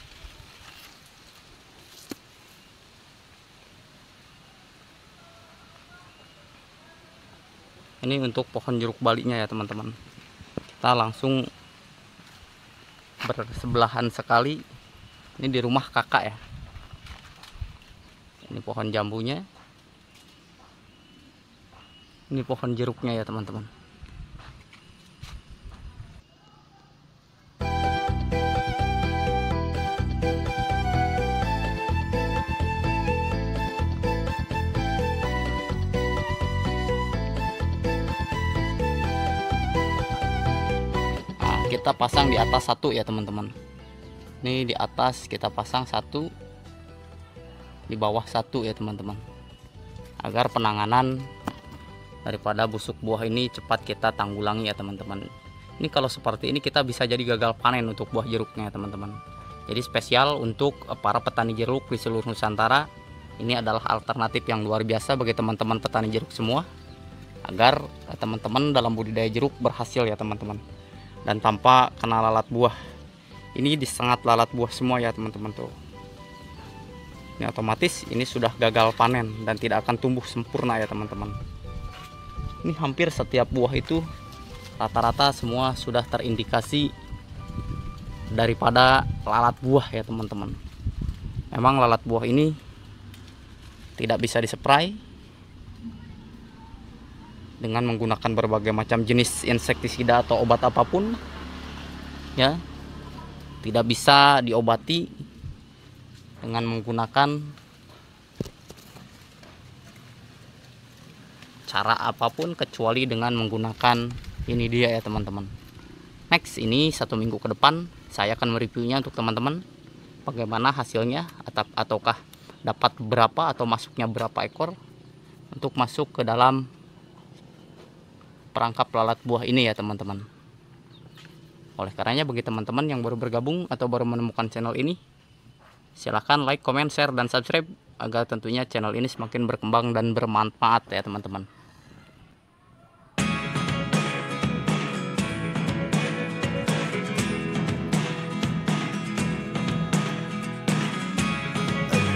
Ini untuk pohon jeruk balinya ya teman-teman. Kita langsung bersebelahan sekali. Ini di rumah kakak ya. Ini pohon jambunya. Ini pohon jeruknya ya teman-teman. Kita pasang di atas satu ya teman-teman. Ini di atas kita pasang satu, di bawah satu ya teman-teman, agar penanganan daripada busuk buah ini cepat kita tanggulangi ya teman-teman. Ini kalau seperti ini kita bisa jadi gagal panen untuk buah jeruknya ya teman-teman. Jadi spesial untuk para petani jeruk di seluruh Nusantara. Ini adalah alternatif yang luar biasa bagi teman-teman petani jeruk semua, agar teman-teman dalam budidaya jeruk berhasil ya teman-teman, dan tanpa kena lalat buah. Ini disengat lalat buah semua ya teman-teman tuh. Ini otomatis ini sudah gagal panen dan tidak akan tumbuh sempurna ya teman-teman. Ini hampir setiap buah itu rata-rata semua sudah terindikasi daripada lalat buah ya teman-teman. Memang lalat buah ini tidak bisa dispray dengan menggunakan berbagai macam jenis insektisida atau obat apapun ya. Tidak bisa diobati dengan menggunakan cara apapun kecuali dengan menggunakan ini dia ya teman-teman. Next, ini 1 minggu ke depan saya akan mereviewnya untuk teman-teman bagaimana hasilnya, ataukah dapat berapa atau masuknya berapa ekor untuk masuk ke dalam perangkap lalat buah ini ya teman-teman. Oleh karenanya bagi teman-teman yang baru bergabung atau baru menemukan channel ini, silahkan like, comment, share, dan subscribe agar tentunya channel ini semakin berkembang dan bermanfaat ya teman-teman.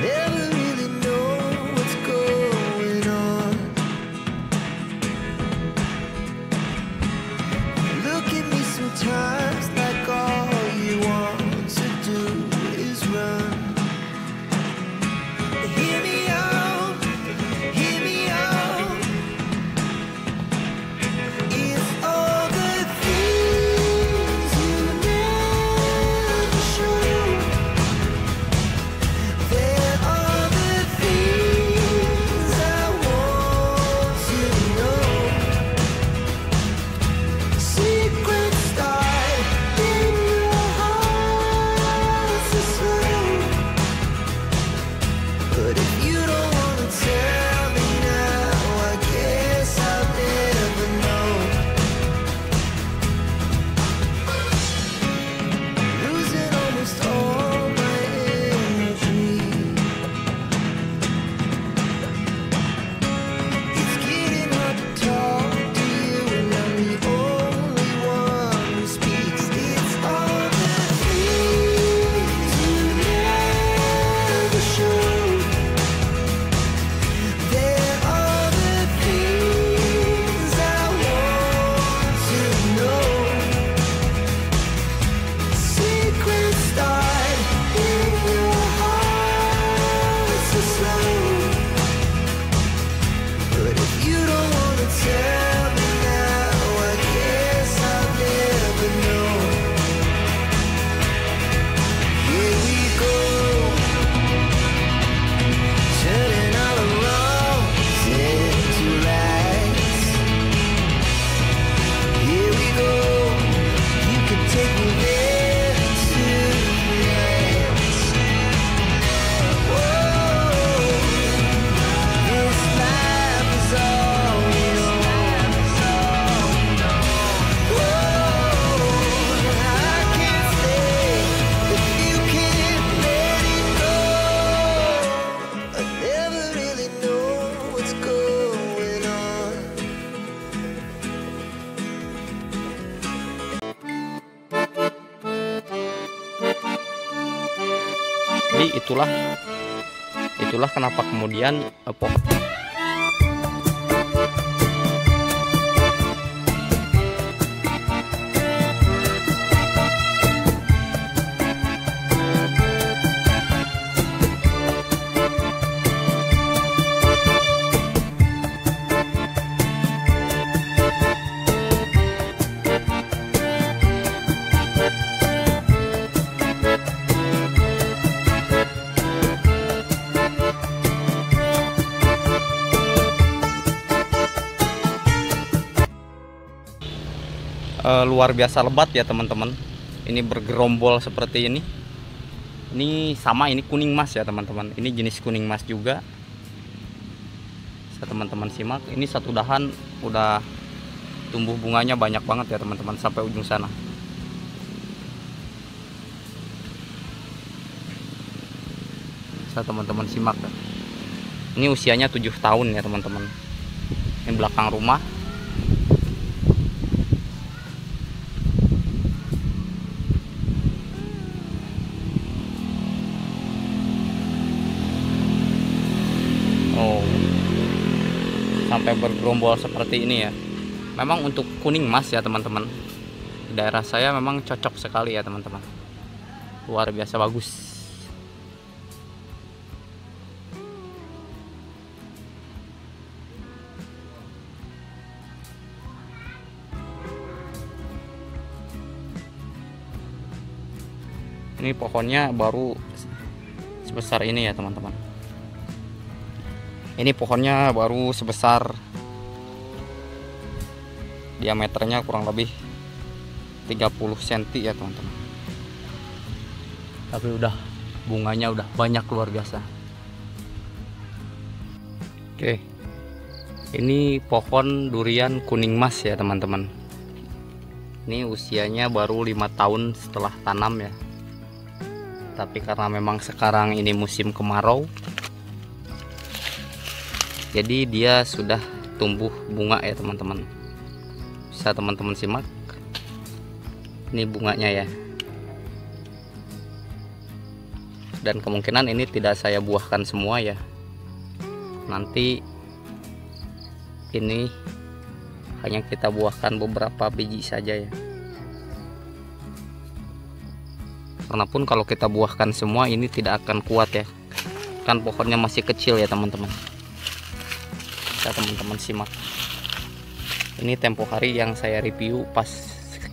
Never really know what's going on. Look at me sometimes like all you want to do is run. Hear me out, so slow. But if you don't wanna tell me now, I guess I'll never know. Here we go, turning all the wrongs into rights. Here we go, you can take me there tonight. Whoa, this life is all we know. Whoa, I can't stay if you can't let it go. I never really know what's going on. Jadi itulah kenapa kemudian pohon luar biasa lebat ya teman-teman. Ini bergerombol seperti ini. Ini sama, ini kuning mas ya teman-teman. Ini jenis kuning mas juga. Bisa teman-teman simak. Ini satu dahan udah tumbuh bunganya banyak banget ya teman-teman, sampai ujung sana. Bisa teman-teman simak. Ini usianya 7 tahun ya teman-teman. Ini belakang rumah. Sampai bergerombol seperti ini ya. Memang untuk kuning mas ya teman-teman, di daerah saya memang cocok sekali ya teman-teman. Luar biasa bagus. Ini pohonnya baru sebesar ini ya teman-teman. Ini pohonnya baru sebesar, diameternya kurang lebih 30 cm ya teman-teman. Tapi udah bunganya udah banyak, luar biasa. Oke, ini pohon durian kuning mas ya teman-teman. Ini usianya baru 5 tahun setelah tanam ya. Tapi karena memang sekarang ini musim kemarau, jadi dia sudah tumbuh bunga ya teman-teman. Bisa teman-teman simak. Ini bunganya ya. Dan kemungkinan ini tidak saya buahkan semua ya. Nanti ini hanya kita buahkan beberapa biji saja ya. Karena pun kalau kita buahkan semua ini tidak akan kuat ya. Kan pohonnya masih kecil ya teman-teman. Teman-teman simak. Ini tempo hari yang saya review pas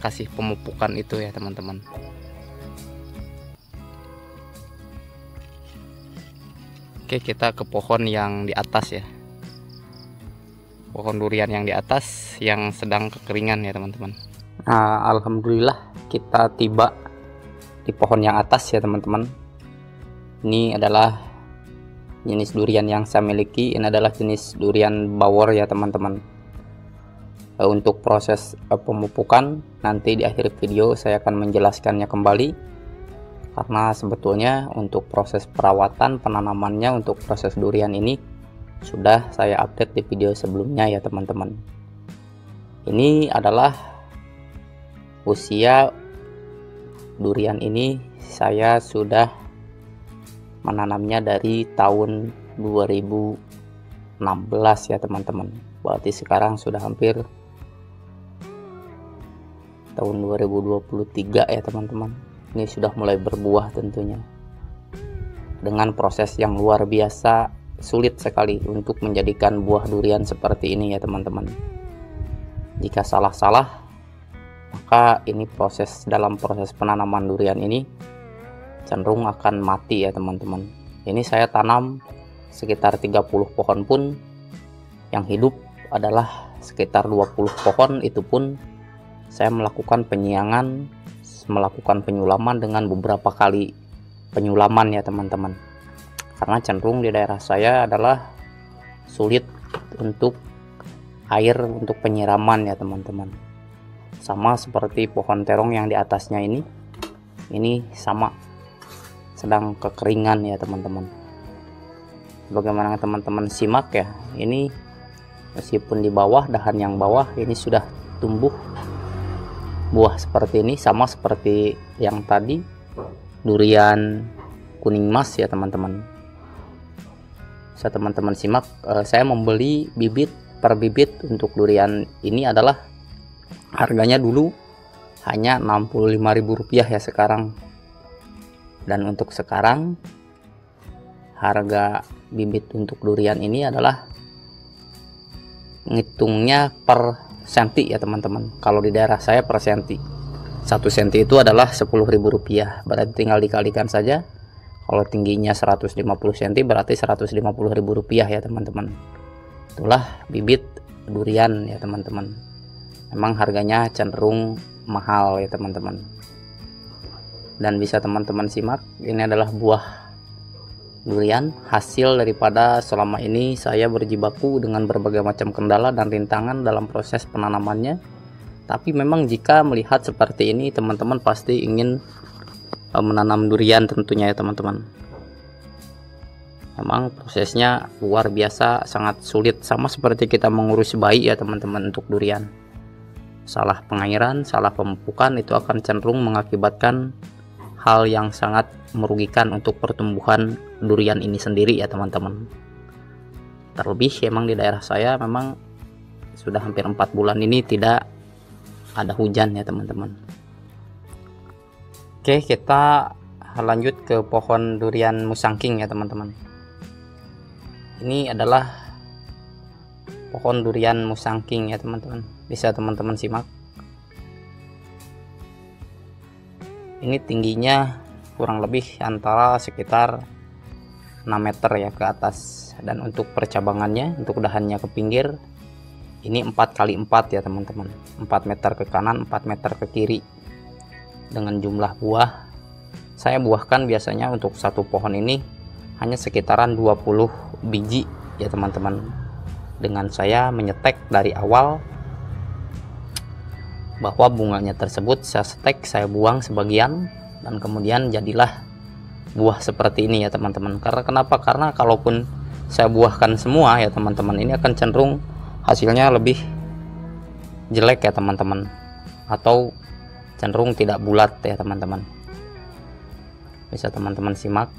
kasih pemupukan itu ya teman-teman. Oke, kita ke pohon yang di atas ya. Pohon durian yang di atas yang sedang kekeringan ya teman-teman. Nah, alhamdulillah kita tiba di pohon yang atas ya teman-teman. Ini adalah jenis durian yang saya miliki. Ini adalah jenis durian bawor ya teman-teman. Untuk proses pemupukan nanti di akhir video saya akan menjelaskannya kembali, karena sebetulnya untuk proses perawatan penanamannya untuk proses durian ini sudah saya update di video sebelumnya ya teman-teman. Ini adalah usia durian ini, saya sudah menanamnya dari tahun 2016 ya teman-teman. Berarti sekarang sudah hampir tahun 2023 ya teman-teman. Ini sudah mulai berbuah tentunya. dengan proses yang luar biasa sulit sekali untuk menjadikan buah durian seperti ini ya teman-teman. Jika salah-salah, maka ini dalam proses penanaman durian ini cenderung akan mati ya teman-teman. Ini saya tanam sekitar 30 pohon pun yang hidup adalah sekitar 20 pohon, itu pun saya melakukan penyiangan, melakukan penyulaman dengan beberapa kali penyulaman ya teman-teman. Karena cenderung di daerah saya adalah sulit untuk air untuk penyiraman ya teman-teman. Sama seperti pohon terong yang di atasnya ini sama sedang kekeringan ya teman-teman. Bagaimana teman-teman simak ya, ini meskipun di bawah, dahan yang bawah ini sudah tumbuh buah seperti ini, sama seperti yang tadi durian kuning mas ya teman-teman. Bisa teman-teman simak, saya membeli bibit per bibit untuk durian ini adalah harganya dulu hanya Rp65.000 ya sekarang. Dan untuk sekarang harga bibit untuk durian ini adalah ngitungnya per senti ya teman-teman. Kalau di daerah saya per senti, 1 senti itu adalah Rp10.000, berarti tinggal dikalikan saja. Kalau tingginya 150 cm berarti Rp150.000 ya teman-teman. Itulah bibit durian ya teman-teman. Memang harganya cenderung mahal ya teman-teman. Dan bisa teman-teman simak, ini adalah buah durian hasil daripada selama ini saya berjibaku dengan berbagai macam kendala dan rintangan dalam proses penanamannya. Tapi memang jika melihat seperti ini, teman-teman pasti ingin menanam durian tentunya ya teman-teman. Memang prosesnya luar biasa, sangat sulit, sama seperti kita mengurus bayi ya teman-teman. Untuk durian, salah pengairan, salah pemupukan itu akan cenderung mengakibatkan hal yang sangat merugikan untuk pertumbuhan durian ini sendiri ya teman-teman. Terlebih memang di daerah saya memang sudah hampir 4 bulan ini tidak ada hujan ya teman-teman. Oke, kita lanjut ke pohon durian musangking ya teman-teman. Ini adalah pohon durian musangking ya teman-teman. Bisa teman-teman simak. Ini tingginya kurang lebih antara sekitar 6 meter ya ke atas. Dan untuk percabangannya, untuk dahannya ke pinggir, ini 4x4 ya teman-teman. 4 meter ke kanan, 4 meter ke kiri. Dengan jumlah buah, saya buahkan biasanya untuk satu pohon ini hanya sekitaran 20 biji ya teman-teman. Dengan saya menyetek dari awal bahwa bunganya tersebut saya setek, saya buang sebagian, dan kemudian jadilah buah seperti ini ya teman-teman. Karena kenapa? Karena kalaupun saya buahkan semua ya teman-teman, ini akan cenderung hasilnya lebih jelek ya teman-teman, atau cenderung tidak bulat ya teman-teman. Bisa teman-teman simak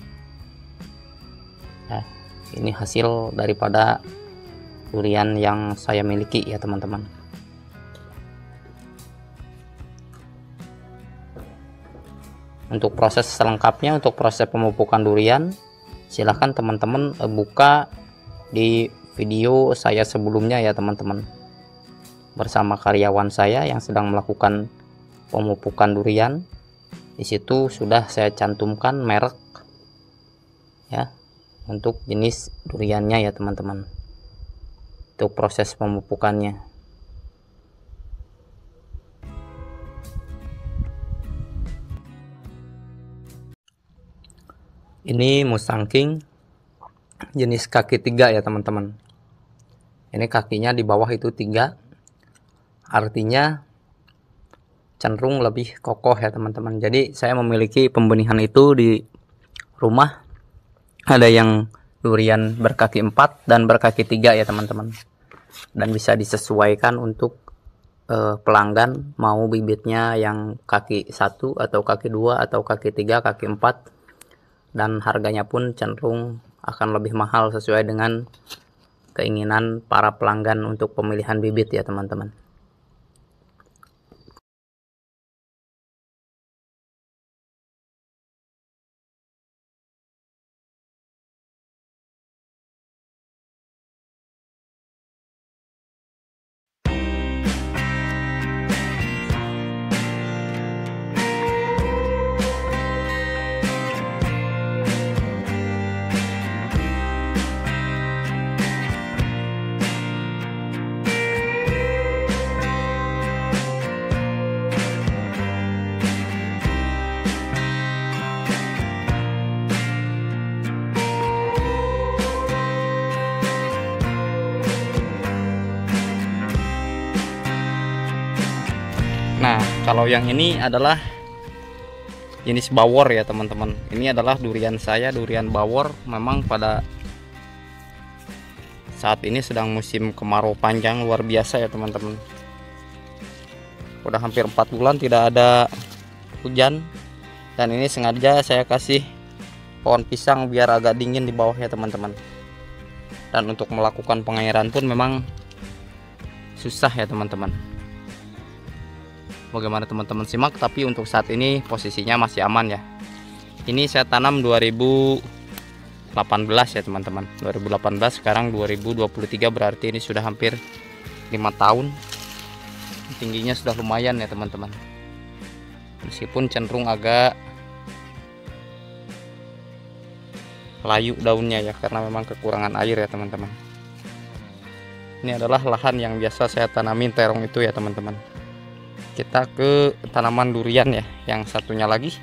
ya, ini hasil daripada durian yang saya miliki ya teman-teman. Untuk proses selengkapnya, untuk proses pemupukan durian, silahkan teman-teman buka di video saya sebelumnya ya teman-teman, bersama karyawan saya yang sedang melakukan pemupukan durian. Di situ sudah saya cantumkan merek ya untuk jenis duriannya ya teman-teman, untuk proses pemupukannya. Ini musangking jenis kaki 3 ya teman-teman. Ini kakinya di bawah itu 3, artinya cenderung lebih kokoh ya teman-teman. Jadi saya memiliki pembenihan itu di rumah, ada yang durian berkaki 4 dan berkaki 3 ya teman-teman. Dan bisa disesuaikan untuk pelanggan mau bibitnya yang kaki 1 atau kaki 2 atau kaki 3, kaki 4. Dan harganya pun cenderung akan lebih mahal sesuai dengan keinginan para pelanggan untuk pemilihan bibit ya teman-teman. Kalau yang ini adalah jenis bawor ya teman-teman. Ini adalah durian saya, durian bawor. Memang pada saat ini sedang musim kemarau panjang luar biasa ya teman-teman. Udah hampir 4 bulan tidak ada hujan, dan ini sengaja saya kasih pohon pisang biar agak dingin di bawah ya teman-teman. Dan untuk melakukan pengairan pun memang susah ya teman-teman. Bagaimana teman-teman simak, tapi untuk saat ini posisinya masih aman ya. Ini saya tanam 2018 ya teman-teman. 2018, sekarang 2023, berarti ini sudah hampir 5 tahun. Tingginya sudah lumayan ya teman-teman. Meskipun cenderung agak layu daunnya ya, karena memang kekurangan air ya teman-teman. Ini adalah lahan yang biasa saya tanamin terong itu ya teman-teman. Kita ke tanaman durian ya, yang satunya lagi.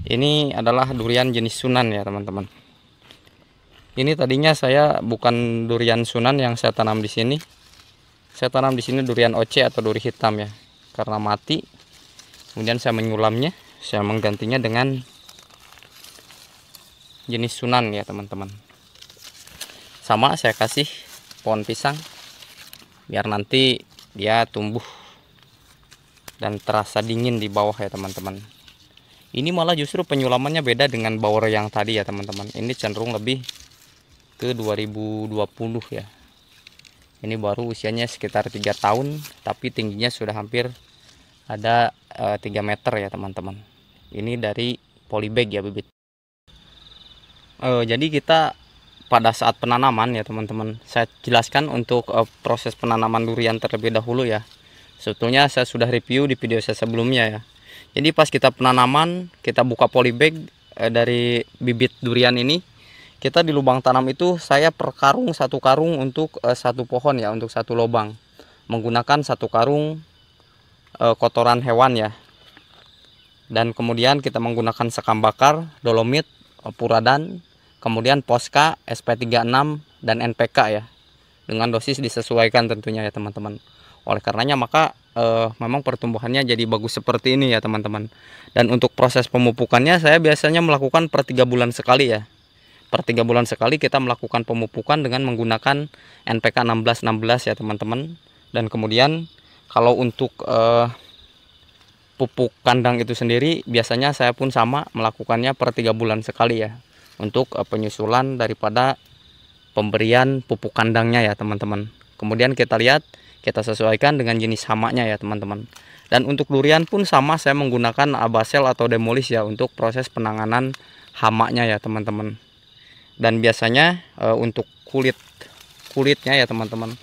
Ini adalah durian jenis Sunan ya teman-teman. Ini tadinya saya bukan durian Sunan yang saya tanam di sini. Saya tanam di sini durian OC atau duri hitam ya. Karena mati, kemudian saya menyulamnya, saya menggantinya dengan jenis Sunan ya teman-teman. Sama saya kasih pohon pisang biar nanti dia tumbuh dan terasa dingin di bawah ya teman-teman. Ini malah justru penyulamannya beda dengan bawor yang tadi ya teman-teman. Ini cenderung lebih ke 2020 ya. Ini baru usianya sekitar 3 tahun, tapi tingginya sudah hampir ada 3 meter ya teman-teman. Ini dari polybag ya bibit. Jadi kita pada saat penanaman ya teman-teman, saya jelaskan untuk proses penanaman durian terlebih dahulu ya. Sebetulnya saya sudah review di video saya sebelumnya ya. Jadi pas kita penanaman, kita buka polybag dari bibit durian ini, kita di lubang tanam itu saya per karung, 1 karung untuk 1 pohon ya, untuk 1 lubang. Menggunakan 1 karung kotoran hewan ya. Dan kemudian kita menggunakan sekam bakar, dolomit, puradan, kemudian Posca, SP36 dan NPK ya. Dengan dosis disesuaikan tentunya ya teman-teman. Oleh karenanya maka memang pertumbuhannya jadi bagus seperti ini ya teman-teman. Dan untuk proses pemupukannya saya biasanya melakukan per 3 bulan sekali ya. Per 3 bulan sekali kita melakukan pemupukan dengan menggunakan NPK 1616 ya teman-teman. Dan kemudian kalau untuk pupuk kandang itu sendiri biasanya saya pun sama melakukannya per 3 bulan sekali ya. Untuk penyusulan daripada pemberian pupuk kandangnya ya teman-teman. Kemudian kita lihat, kita sesuaikan dengan jenis hamanya ya teman-teman. Dan untuk durian pun sama, saya menggunakan Abasel atau Demolis ya untuk proses penanganan hamanya ya teman-teman. Dan biasanya untuk kulitnya ya teman-teman,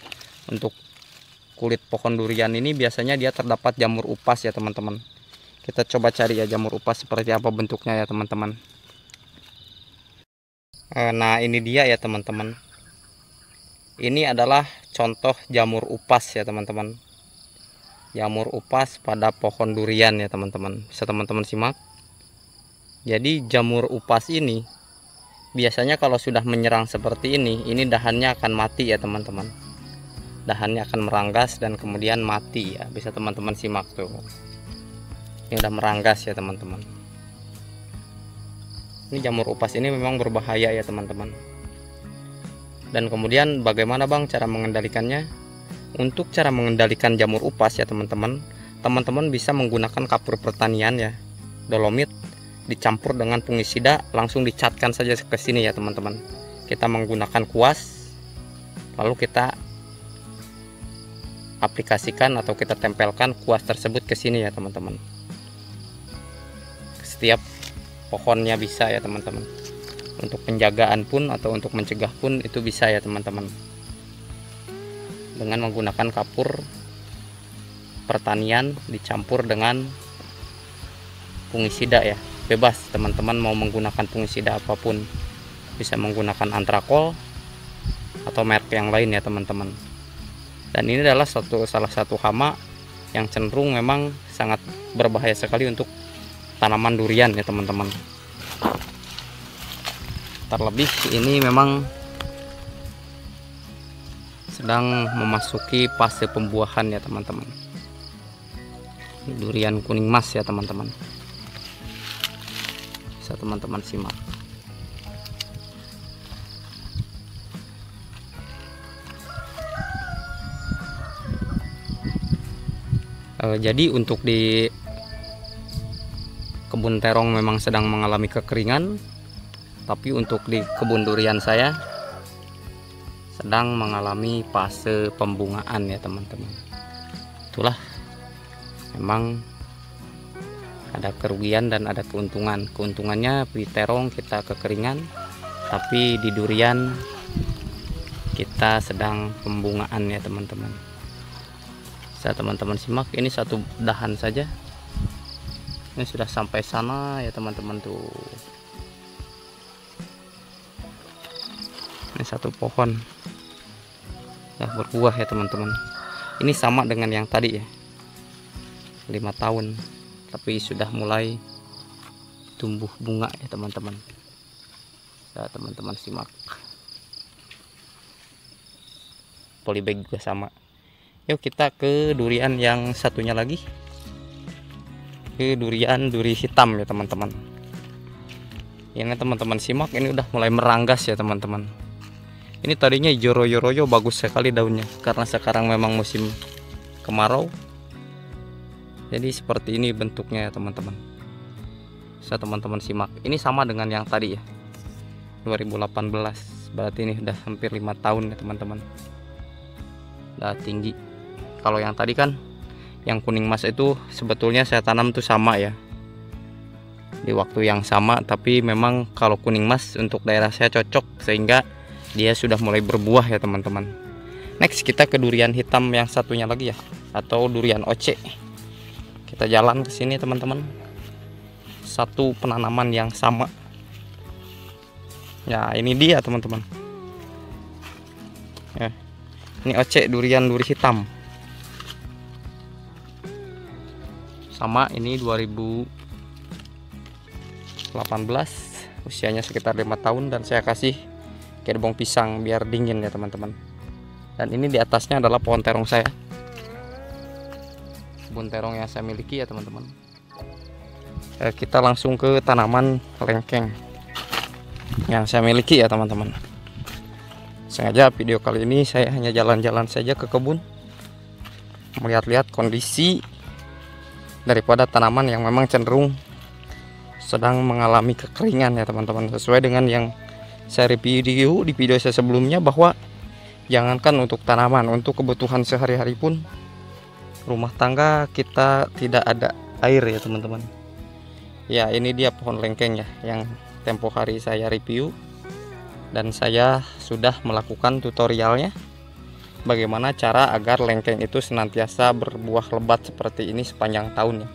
untuk kulit pohon durian ini biasanya dia terdapat jamur upas ya teman-teman. Kita coba cari ya jamur upas seperti apa bentuknya ya teman-teman. Nah ini dia ya teman-teman. Ini adalah contoh jamur upas ya teman-teman. Jamur upas pada pohon durian ya teman-teman. Bisa teman-teman simak. Jadi jamur upas ini biasanya kalau sudah menyerang seperti ini dahannya akan mati ya teman-teman. Dahannya akan meranggas dan kemudian mati ya. Bisa teman-teman simak tuh. Ini udah meranggas ya teman-teman. Ini jamur upas ini memang berbahaya ya teman-teman. Dan kemudian bagaimana bang cara mengendalikannya? Untuk cara mengendalikan jamur upas ya teman-teman, teman-teman bisa menggunakan kapur pertanian ya, dolomit dicampur dengan fungisida, langsung dicatkan saja ke sini ya teman-teman. Kita menggunakan kuas, lalu kita aplikasikan atau kita tempelkan kuas tersebut ke sini ya teman-teman. Setiap pohonnya bisa ya teman-teman. Untuk penjagaan pun atau untuk mencegah pun itu bisa ya teman-teman. Dengan menggunakan kapur pertanian dicampur dengan fungisida ya. Bebas teman-teman mau menggunakan fungisida apapun. Bisa menggunakan Antrakol atau merek yang lain ya teman-teman. Dan ini adalah salah satu hama yang cenderung memang sangat berbahaya sekali untuk tanaman durian ya teman-teman. Terlebih ini memang sedang memasuki fase pembuahan ya teman-teman. Durian kuning mas ya teman-teman, bisa teman-teman simak. Jadi untuk di kebun terong memang sedang mengalami kekeringan, tapi untuk di kebun durian saya sedang mengalami fase pembungaan ya teman-teman. Itulah, memang ada kerugian dan ada keuntungan. Keuntungannya di terong kita kekeringan, tapi di durian kita sedang pembungaan ya teman-teman. Bisa teman-teman simak, ini satu dahan saja ini sudah sampai sana ya teman-teman tuh. Ini satu pohon sudah berbuah ya teman-teman. Ini sama dengan yang tadi ya, 5 tahun, tapi sudah mulai tumbuh bunga ya teman-teman. Ya teman-teman simak. Polybag juga sama. Yuk kita ke durian yang satunya lagi, ke durian duri hitam ya teman-teman. Ini teman-teman simak, ini udah mulai meranggas ya teman-teman. Ini tadinya hijau royo-royo, bagus sekali daunnya, karena sekarang memang musim kemarau. Jadi seperti ini bentuknya ya teman-teman. Bisa teman-teman simak. Ini sama dengan yang tadi ya, 2018. Berarti ini udah hampir 5 tahun ya teman-teman. Udah tinggi. Kalau yang tadi kan yang kuning mas itu sebetulnya saya tanam tuh sama ya, di waktu yang sama, tapi memang kalau kuning mas untuk daerah saya cocok sehingga dia sudah mulai berbuah ya teman-teman. Next kita ke durian hitam yang satunya lagi ya, atau durian oce. Kita jalan ke sini teman-teman. Satu penanaman yang sama. Ya ini dia teman-teman. Ya, ini oce duri hitam. Sama, ini 2018, usianya sekitar 5 tahun, dan saya kasih gerbong pisang biar dingin ya teman-teman. Dan ini di atasnya adalah pohon terong saya, kebun terong yang saya miliki ya teman-teman. Kita langsung ke tanaman lengkeng yang saya miliki ya teman-teman. Sengaja video kali ini saya hanya jalan-jalan saja ke kebun, melihat-lihat kondisi daripada tanaman yang memang cenderung sedang mengalami kekeringan ya teman-teman. Sesuai dengan yang saya review di video saya sebelumnya, bahwa jangankan untuk tanaman, untuk kebutuhan sehari-hari pun rumah tangga kita tidak ada air ya teman-teman. Ya ini dia pohon lengkeng ya, yang tempo hari saya review, dan saya sudah melakukan tutorialnya bagaimana cara agar lengkeng itu senantiasa berbuah lebat seperti ini sepanjang tahun ya.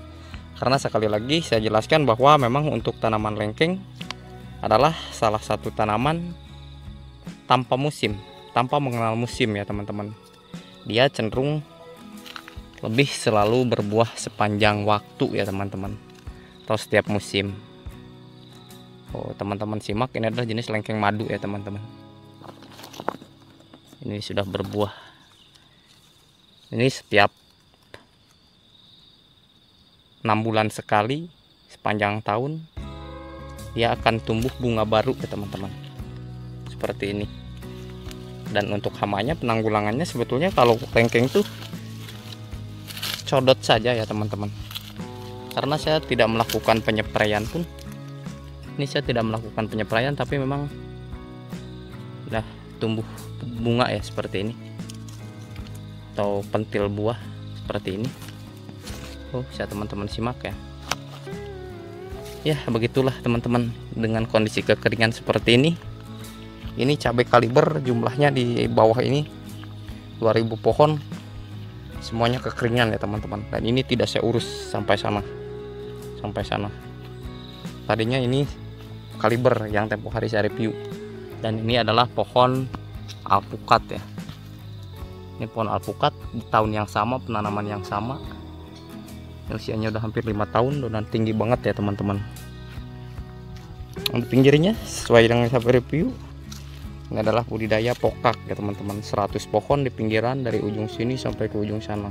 Karena sekali lagi saya jelaskan bahwa memang untuk tanaman lengkeng adalah salah satu tanaman tanpa musim, tanpa mengenal musim ya teman-teman. Dia cenderung lebih selalu berbuah sepanjang waktu ya teman-teman, atau setiap musim. Oh teman-teman simak, ini adalah jenis lengkeng madu ya teman-teman. Ini sudah berbuah. Ini setiap 6 bulan sekali sepanjang tahun dia akan tumbuh bunga baru ya teman-teman, seperti ini. Dan untuk hamanya, penanggulangannya sebetulnya kalau lengkeng itu codot saja ya teman-teman, karena saya tidak melakukan penyepraian pun. Ini saya tidak melakukan penyepraian, tapi memang udah tumbuh bunga ya seperti ini, atau pentil buah seperti ini. Oh bisa teman-teman simak ya. Ya begitulah teman-teman, dengan kondisi kekeringan seperti ini. Ini cabai kaliber, jumlahnya di bawah ini 2000 pohon, semuanya kekeringan ya teman-teman. Dan ini tidak saya urus sampai sana, tadinya ini kaliber yang tempo hari saya review. Dan ini adalah pohon alpukat ya. Ini pohon alpukat di tahun yang sama, penanaman yang sama. Usianya udah hampir 5 tahun dan tinggi banget ya teman-teman. Di pinggirnya sesuai dengan saya review, Ini adalah budidaya pokak ya teman-teman, 100 pohon di pinggiran dari ujung sini sampai ke ujung sana.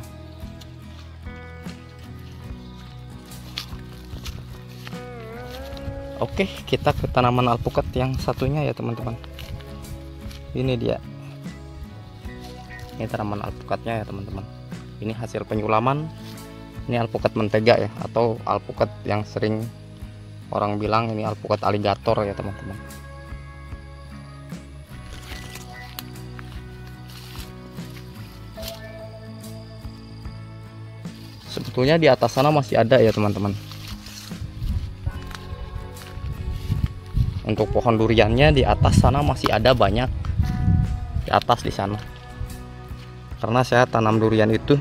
Oke, kita ke tanaman alpukat yang satunya ya teman-teman. Ini dia. Ini tanaman alpukatnya ya teman-teman. Ini hasil penyulaman. Ini alpukat mentega ya, atau alpukat yang sering orang bilang ini alpukat aligator ya teman-teman. Sebetulnya di atas sana masih ada ya teman-teman. Untuk pohon duriannya di atas sana masih ada banyak, di atas di sana. Karena saya tanam durian itu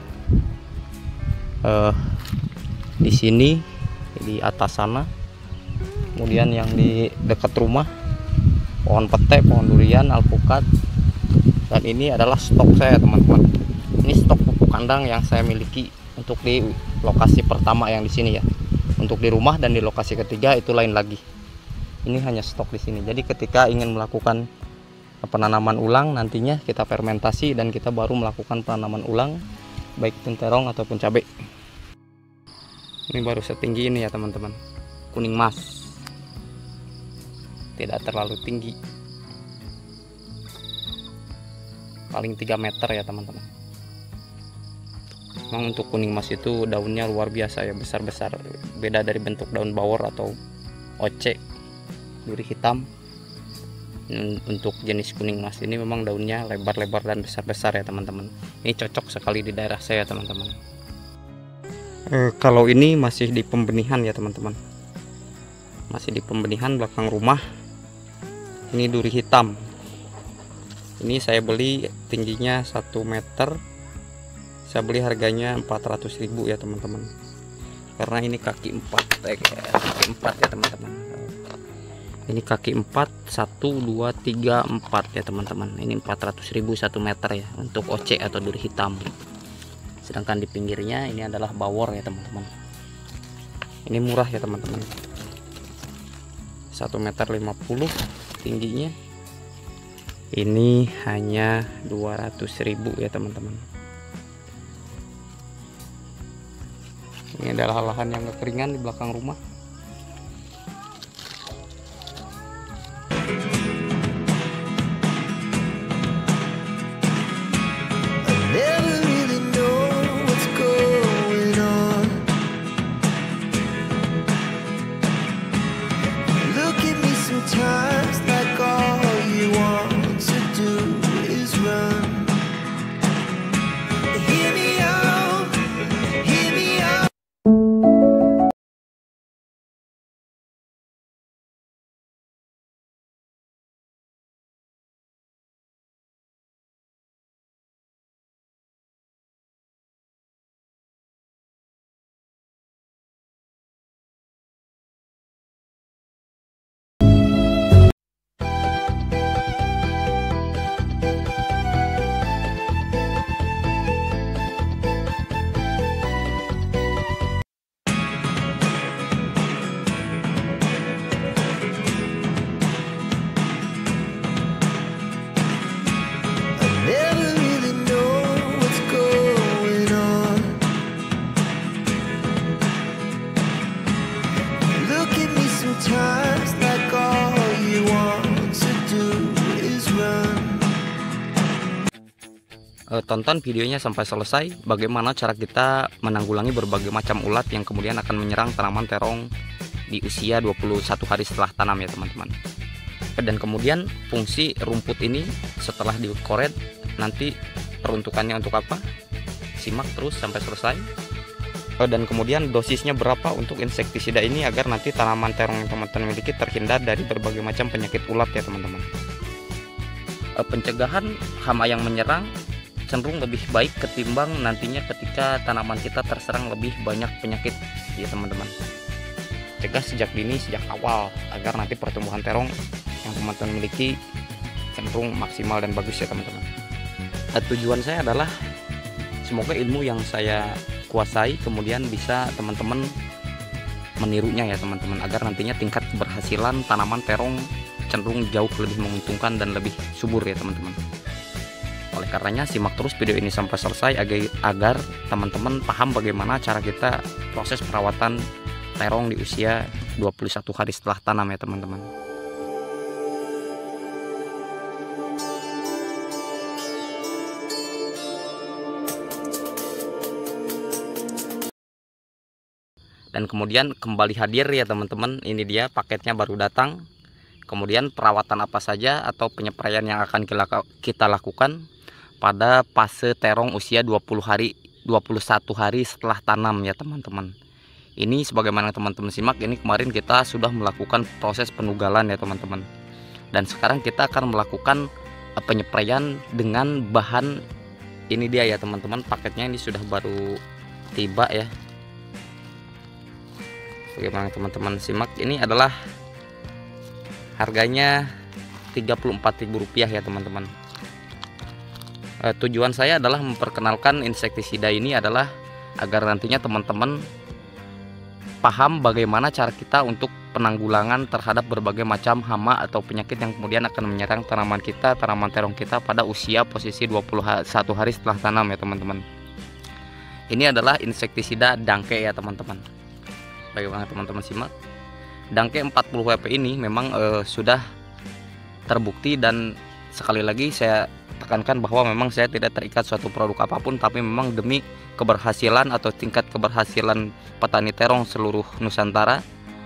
di sini, di atas sana. Kemudian yang di dekat rumah pohon pete, pohon durian, alpukat. Dan ini adalah stok saya teman-teman. Ini stok pupuk kandang yang saya miliki untuk di lokasi pertama yang di sini ya. Untuk di rumah dan di lokasi ketiga itu lain lagi. Ini hanya stok di sini. Jadi ketika ingin melakukan penanaman ulang, nantinya kita fermentasi dan kita baru melakukan penanaman ulang, baik itu terong ataupun cabai. Ini baru setinggi ini ya teman-teman, kuning mas, tidak terlalu tinggi, paling 3 meter ya teman-teman. Memang untuk kuning mas itu daunnya luar biasa ya, besar-besar, beda dari bentuk daun bawor atau oce, duri hitam. Untuk jenis kuning mas ini memang daunnya lebar-lebar dan besar-besar ya teman-teman. Ini cocok sekali di daerah saya teman-teman. Kalau ini masih di pembenihan ya teman-teman, masih di pembenihan belakang rumah. Ini duri hitam. Ini saya beli tingginya 1 meter. Saya beli harganya 400.000 ya teman-teman. Karena ini kaki 4 ya teman-teman. Ini kaki 4, 1, 2, 3, 4 ya teman-teman. Ini 400.000 1 meter ya untuk oce atau duri hitam. Sedangkan di pinggirnya ini adalah bawor ya teman-teman. Ini murah ya teman-teman. 1 meter 50 tingginya. Ini hanya 200.000 ya teman-teman. Ini adalah lahan yang kekeringan di belakang rumah. Never really know what's going on. Look at me sometimes like all you want to do is run. Hear me out, hear me out. Never really know what's going on. Look at me sometimes like all you want to do is run. Tonton videonya sampai selesai bagaimana cara kita menanggulangi berbagai macam ulat yang kemudian akan menyerang tanaman terong di usia 21 hari setelah tanam ya teman-teman. Dan kemudian fungsi rumput ini setelah dikoret nanti peruntukannya untuk apa? Simak terus sampai selesai. Dan kemudian dosisnya berapa untuk insektisida ini agar nanti tanaman terong yang teman-teman miliki terhindar dari berbagai macam penyakit ulat ya teman-teman. Pencegahan hama yang menyerang cenderung lebih baik ketimbang nantinya ketika tanaman kita terserang lebih banyak penyakit ya teman-teman. Cegah sejak dini, sejak awal, agar nanti pertumbuhan terong yang teman-teman miliki cenderung maksimal dan bagus ya teman-teman. Tujuan saya adalah semoga ilmu yang saya kuasai kemudian bisa teman-teman menirunya ya teman-teman, agar nantinya tingkat keberhasilan tanaman terong cenderung jauh lebih menguntungkan dan lebih subur ya teman-teman. Oleh karenanya simak terus video ini sampai selesai agar teman-teman paham bagaimana cara kita proses perawatan terong di usia 21 hari setelah tanam ya teman-teman. Dan kemudian kembali hadir ya teman-teman, ini dia paketnya baru datang. Kemudian perawatan apa saja atau penyepraian yang akan kita lakukan pada fase terong usia 21 hari setelah tanam ya teman-teman. Ini sebagaimana teman-teman simak, ini kemarin kita sudah melakukan proses penugalan ya teman-teman. Dan sekarang kita akan melakukan penyepraian dengan bahan ini dia ya teman-teman. Paketnya ini sudah baru tiba ya. Bagaimana teman-teman simak, ini adalah harganya Rp34.000 ya teman-teman. Tujuan saya adalah memperkenalkan insektisida ini adalah agar nantinya teman-teman paham bagaimana cara kita untuk penanggulangan terhadap berbagai macam hama atau penyakit yang kemudian akan menyerang tanaman kita, tanaman terong kita pada usia posisi 21 hari setelah tanam ya teman-teman. Ini adalah insektisida Dangke ya teman-teman. Bagaimana teman-teman simak, Dangke 40 WP ini memang sudah terbukti, dan sekali lagi saya tekankan bahwa memang saya tidak terikat suatu produk apapun, tapi memang demi keberhasilan atau tingkat keberhasilan petani terong seluruh Nusantara.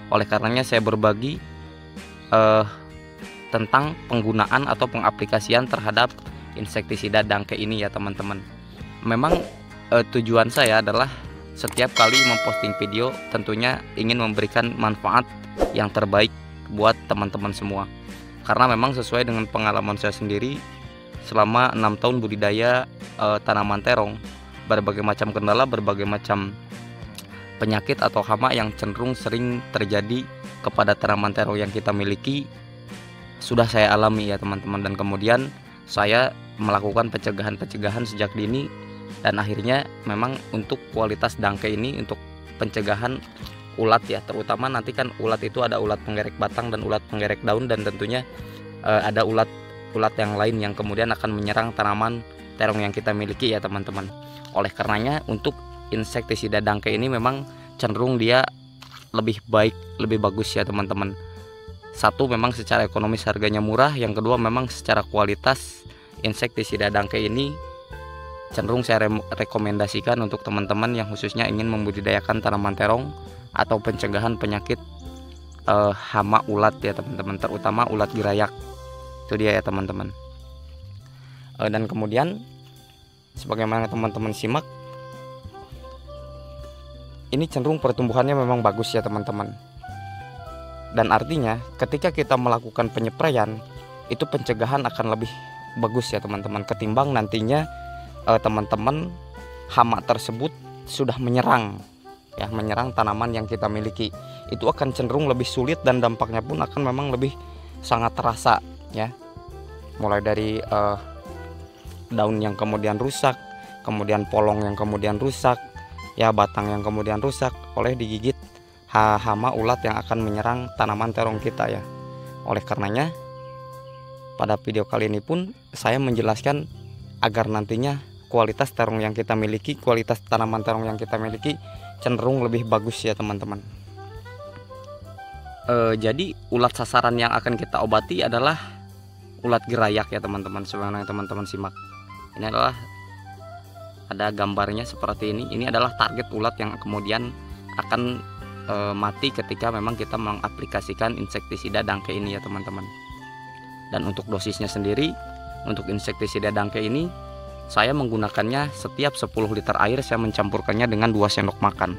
Oleh karenanya saya berbagi tentang penggunaan atau pengaplikasian terhadap insektisida Dangke ini ya teman-teman. Memang tujuan saya adalah setiap kali memposting video tentunya ingin memberikan manfaat yang terbaik buat teman-teman semua. Karena memang sesuai dengan pengalaman saya sendiri selama 6 tahun budidaya tanaman terong, berbagai macam kendala, berbagai macam penyakit atau hama yang cenderung sering terjadi kepada tanaman terong yang kita miliki sudah saya alami ya teman-teman. Dan kemudian saya melakukan pencegahan sejak dini, dan akhirnya memang untuk kualitas Dangke ini untuk pencegahan ulat ya, terutama nanti kan ulat itu ada ulat penggerek batang dan ulat penggerek daun, dan tentunya ada ulat yang lain yang kemudian akan menyerang tanaman terong yang kita miliki ya teman-teman. Oleh karenanya untuk insektisida Dangke ini memang cenderung dia lebih baik, lebih bagus ya teman-teman. Satu, memang secara ekonomis harganya murah. Yang kedua, memang secara kualitas insektisida Dangke ini cenderung saya rekomendasikan untuk teman-teman yang khususnya ingin membudidayakan tanaman terong atau pencegahan penyakit hama ulat ya teman-teman, terutama ulat girayak. Itu dia ya teman-teman. Dan kemudian sebagaimana teman-teman simak, ini cenderung pertumbuhannya memang bagus ya teman-teman. Dan artinya ketika kita melakukan penyepraian, itu pencegahan akan lebih bagus ya teman-teman, ketimbang nantinya teman-teman hama tersebut sudah menyerang tanaman yang kita miliki. Itu akan cenderung lebih sulit dan dampaknya pun akan memang lebih sangat terasa ya. Mulai dari daun yang kemudian rusak, kemudian polong yang kemudian rusak ya, batang yang kemudian rusak oleh digigit hama ulat yang akan menyerang tanaman terong kita ya. Oleh karenanya pada video kali ini pun saya menjelaskan agar nantinya kualitas terong yang kita miliki, kualitas tanaman terong yang kita miliki cenderung lebih bagus ya teman-teman. Jadi ulat sasaran yang akan kita obati adalah ulat girayak ya teman-teman. Sebagaimana teman-teman simak, ini adalah ada gambarnya seperti ini. Ini adalah target ulat yang kemudian akan mati ketika memang kita mengaplikasikan insektisida Dangke ini ya teman-teman. Dan untuk dosisnya sendiri, untuk insektisida Dangke ini saya menggunakannya setiap 10 liter air saya mencampurkannya dengan 2 sendok makan.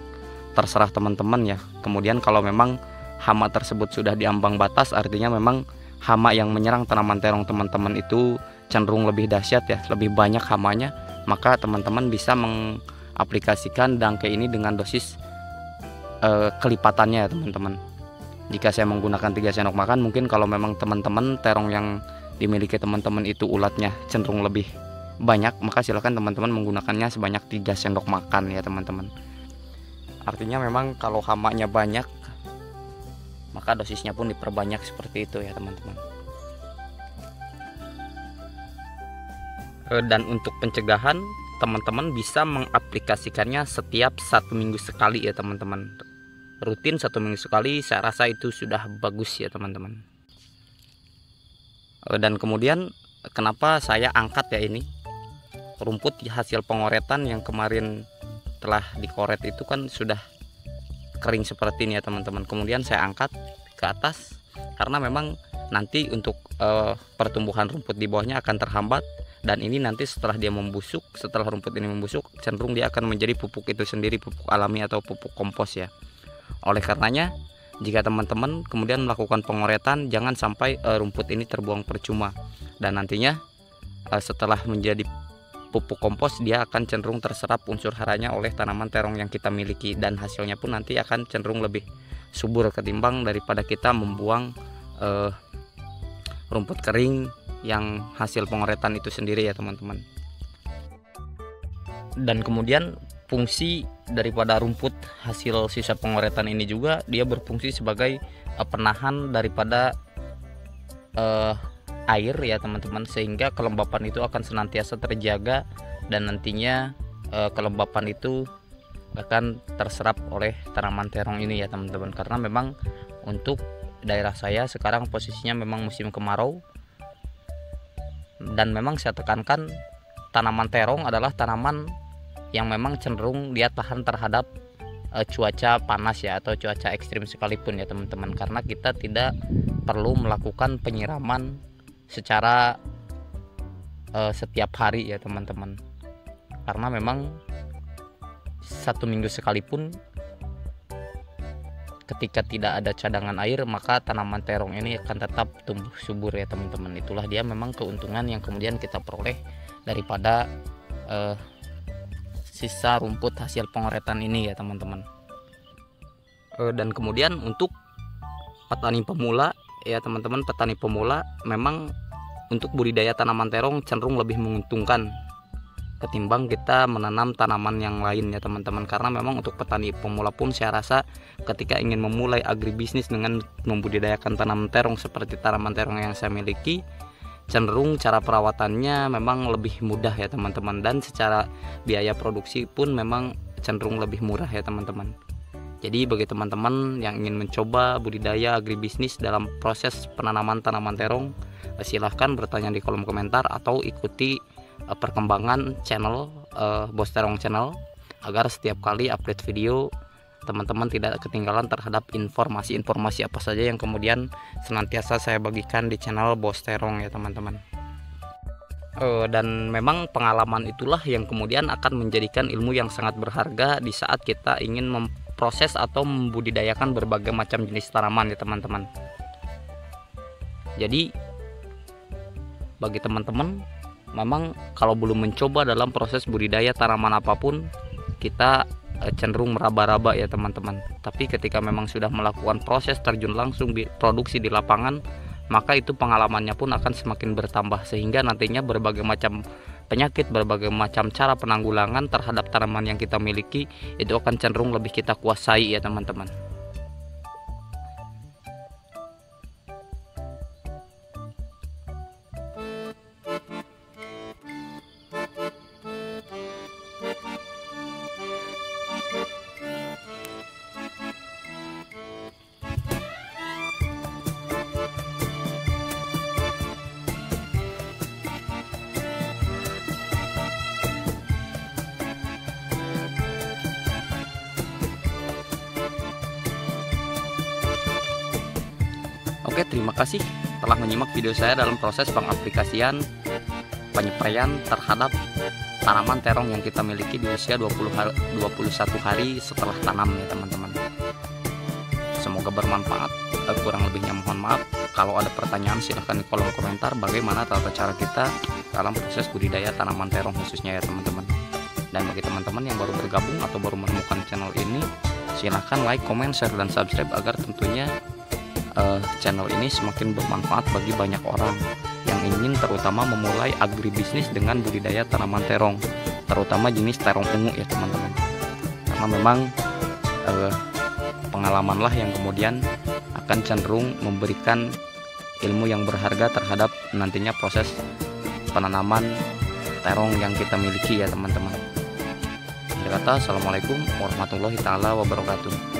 Terserah teman-teman ya. Kemudian kalau memang hama tersebut sudah diambang batas, artinya memang hama yang menyerang tanaman terong teman-teman itu cenderung lebih dahsyat ya, lebih banyak hamanya, maka teman-teman bisa mengaplikasikan Dangke ini dengan dosis kelipatannya ya teman-teman. Jika saya menggunakan 3 sendok makan, mungkin kalau memang teman-teman terong yang dimiliki teman-teman itu ulatnya cenderung lebih banyak, maka silakan teman-teman menggunakannya sebanyak 3 sendok makan ya teman-teman. Artinya memang kalau hamanya banyak maka dosisnya pun diperbanyak seperti itu ya teman-teman. Dan untuk pencegahan, teman-teman bisa mengaplikasikannya setiap 1 minggu sekali ya teman-teman. Rutin 1 minggu sekali, saya rasa itu sudah bagus ya teman-teman. Dan kemudian kenapa saya angkat ya ini rumput hasil pengoretan yang kemarin telah dikoret itu kan sudah kering seperti ini ya teman-teman. Kemudian saya angkat ke atas karena memang nanti untuk pertumbuhan rumput di bawahnya akan terhambat. Dan ini nanti setelah dia membusuk, setelah rumput ini membusuk, cenderung dia akan menjadi pupuk itu sendiri, pupuk alami atau pupuk kompos ya. Oleh karenanya, jika teman-teman kemudian melakukan pengoretan, jangan sampai rumput ini terbuang percuma. Dan nantinya setelah menjadi pupuk kompos, dia akan cenderung terserap unsur haranya oleh tanaman terong yang kita miliki. Dan hasilnya pun nanti akan cenderung lebih subur ketimbang daripada kita membuang rumput kering yang hasil pengoretan itu sendiri ya teman-teman. Dan kemudian fungsi daripada rumput hasil sisa pengoretan ini juga dia berfungsi sebagai penahan daripada air ya teman-teman, sehingga kelembapan itu akan senantiasa terjaga dan nantinya kelembapan itu akan terserap oleh tanaman terong ini ya teman-teman. Karena memang untuk daerah saya sekarang posisinya memang musim kemarau. Dan memang saya tekankan tanaman terong adalah tanaman yang memang cenderung dia tahan terhadap cuaca panas ya atau cuaca ekstrim sekalipun ya teman-teman, karena kita tidak perlu melakukan penyiraman secara setiap hari ya teman-teman, karena memang 1 minggu sekalipun ketika tidak ada cadangan air maka tanaman terong ini akan tetap tumbuh subur ya teman-teman. Itulah dia memang keuntungan yang kemudian kita peroleh daripada sisa rumput hasil pengoretan ini ya teman-teman. Dan kemudian untuk petani pemula ya teman-teman, petani pemula memang untuk budidaya tanaman terong cenderung lebih menguntungkan ketimbang kita menanam tanaman yang lain ya teman-teman. Karena memang untuk petani pemula pun saya rasa ketika ingin memulai agribisnis dengan membudidayakan tanaman terong seperti tanaman terong yang saya miliki, cenderung cara perawatannya memang lebih mudah ya teman-teman, dan secara biaya produksi pun memang cenderung lebih murah ya teman-teman. Jadi bagi teman-teman yang ingin mencoba budidaya agribisnis dalam proses penanaman tanaman terong, silahkan bertanya di kolom komentar atau ikuti perkembangan channel Bos Terong Channel agar setiap kali update video teman-teman tidak ketinggalan terhadap informasi-informasi apa saja yang kemudian senantiasa saya bagikan di channel Bos Terong ya teman-teman. Dan memang pengalaman itulah yang kemudian akan menjadikan ilmu yang sangat berharga di saat kita ingin memproses atau membudidayakan berbagai macam jenis tanaman ya teman-teman. Jadi bagi teman-teman memang kalau belum mencoba dalam proses budidaya tanaman apapun, kita cenderung meraba-raba ya teman-teman. Tapi ketika memang sudah melakukan proses terjun langsung di produksi di lapangan, maka itu pengalamannya pun akan semakin bertambah, sehingga nantinya berbagai macam penyakit, berbagai macam cara penanggulangan terhadap tanaman yang kita miliki itu akan cenderung lebih kita kuasai ya teman-teman. Oke, terima kasih telah menyimak video saya dalam proses pengaplikasian penyepraian terhadap tanaman terong yang kita miliki di usia 21 hari setelah tanam ya teman-teman. Semoga bermanfaat. Kurang lebihnya mohon maaf. Kalau ada pertanyaan silahkan di kolom komentar bagaimana tata cara kita dalam proses budidaya tanaman terong khususnya ya teman-teman. Dan bagi teman-teman yang baru bergabung atau baru menemukan channel ini, silahkan like, comment, share, dan subscribe agar tentunya channel ini semakin bermanfaat bagi banyak orang yang ingin terutama memulai agribisnis dengan budidaya tanaman terong, terutama jenis terong ungu ya teman-teman. Karena memang pengalamanlah yang kemudian akan cenderung memberikan ilmu yang berharga terhadap nantinya proses penanaman terong yang kita miliki ya teman-teman. Akhir kata, assalamualaikum warahmatullahi taala wabarakatuh.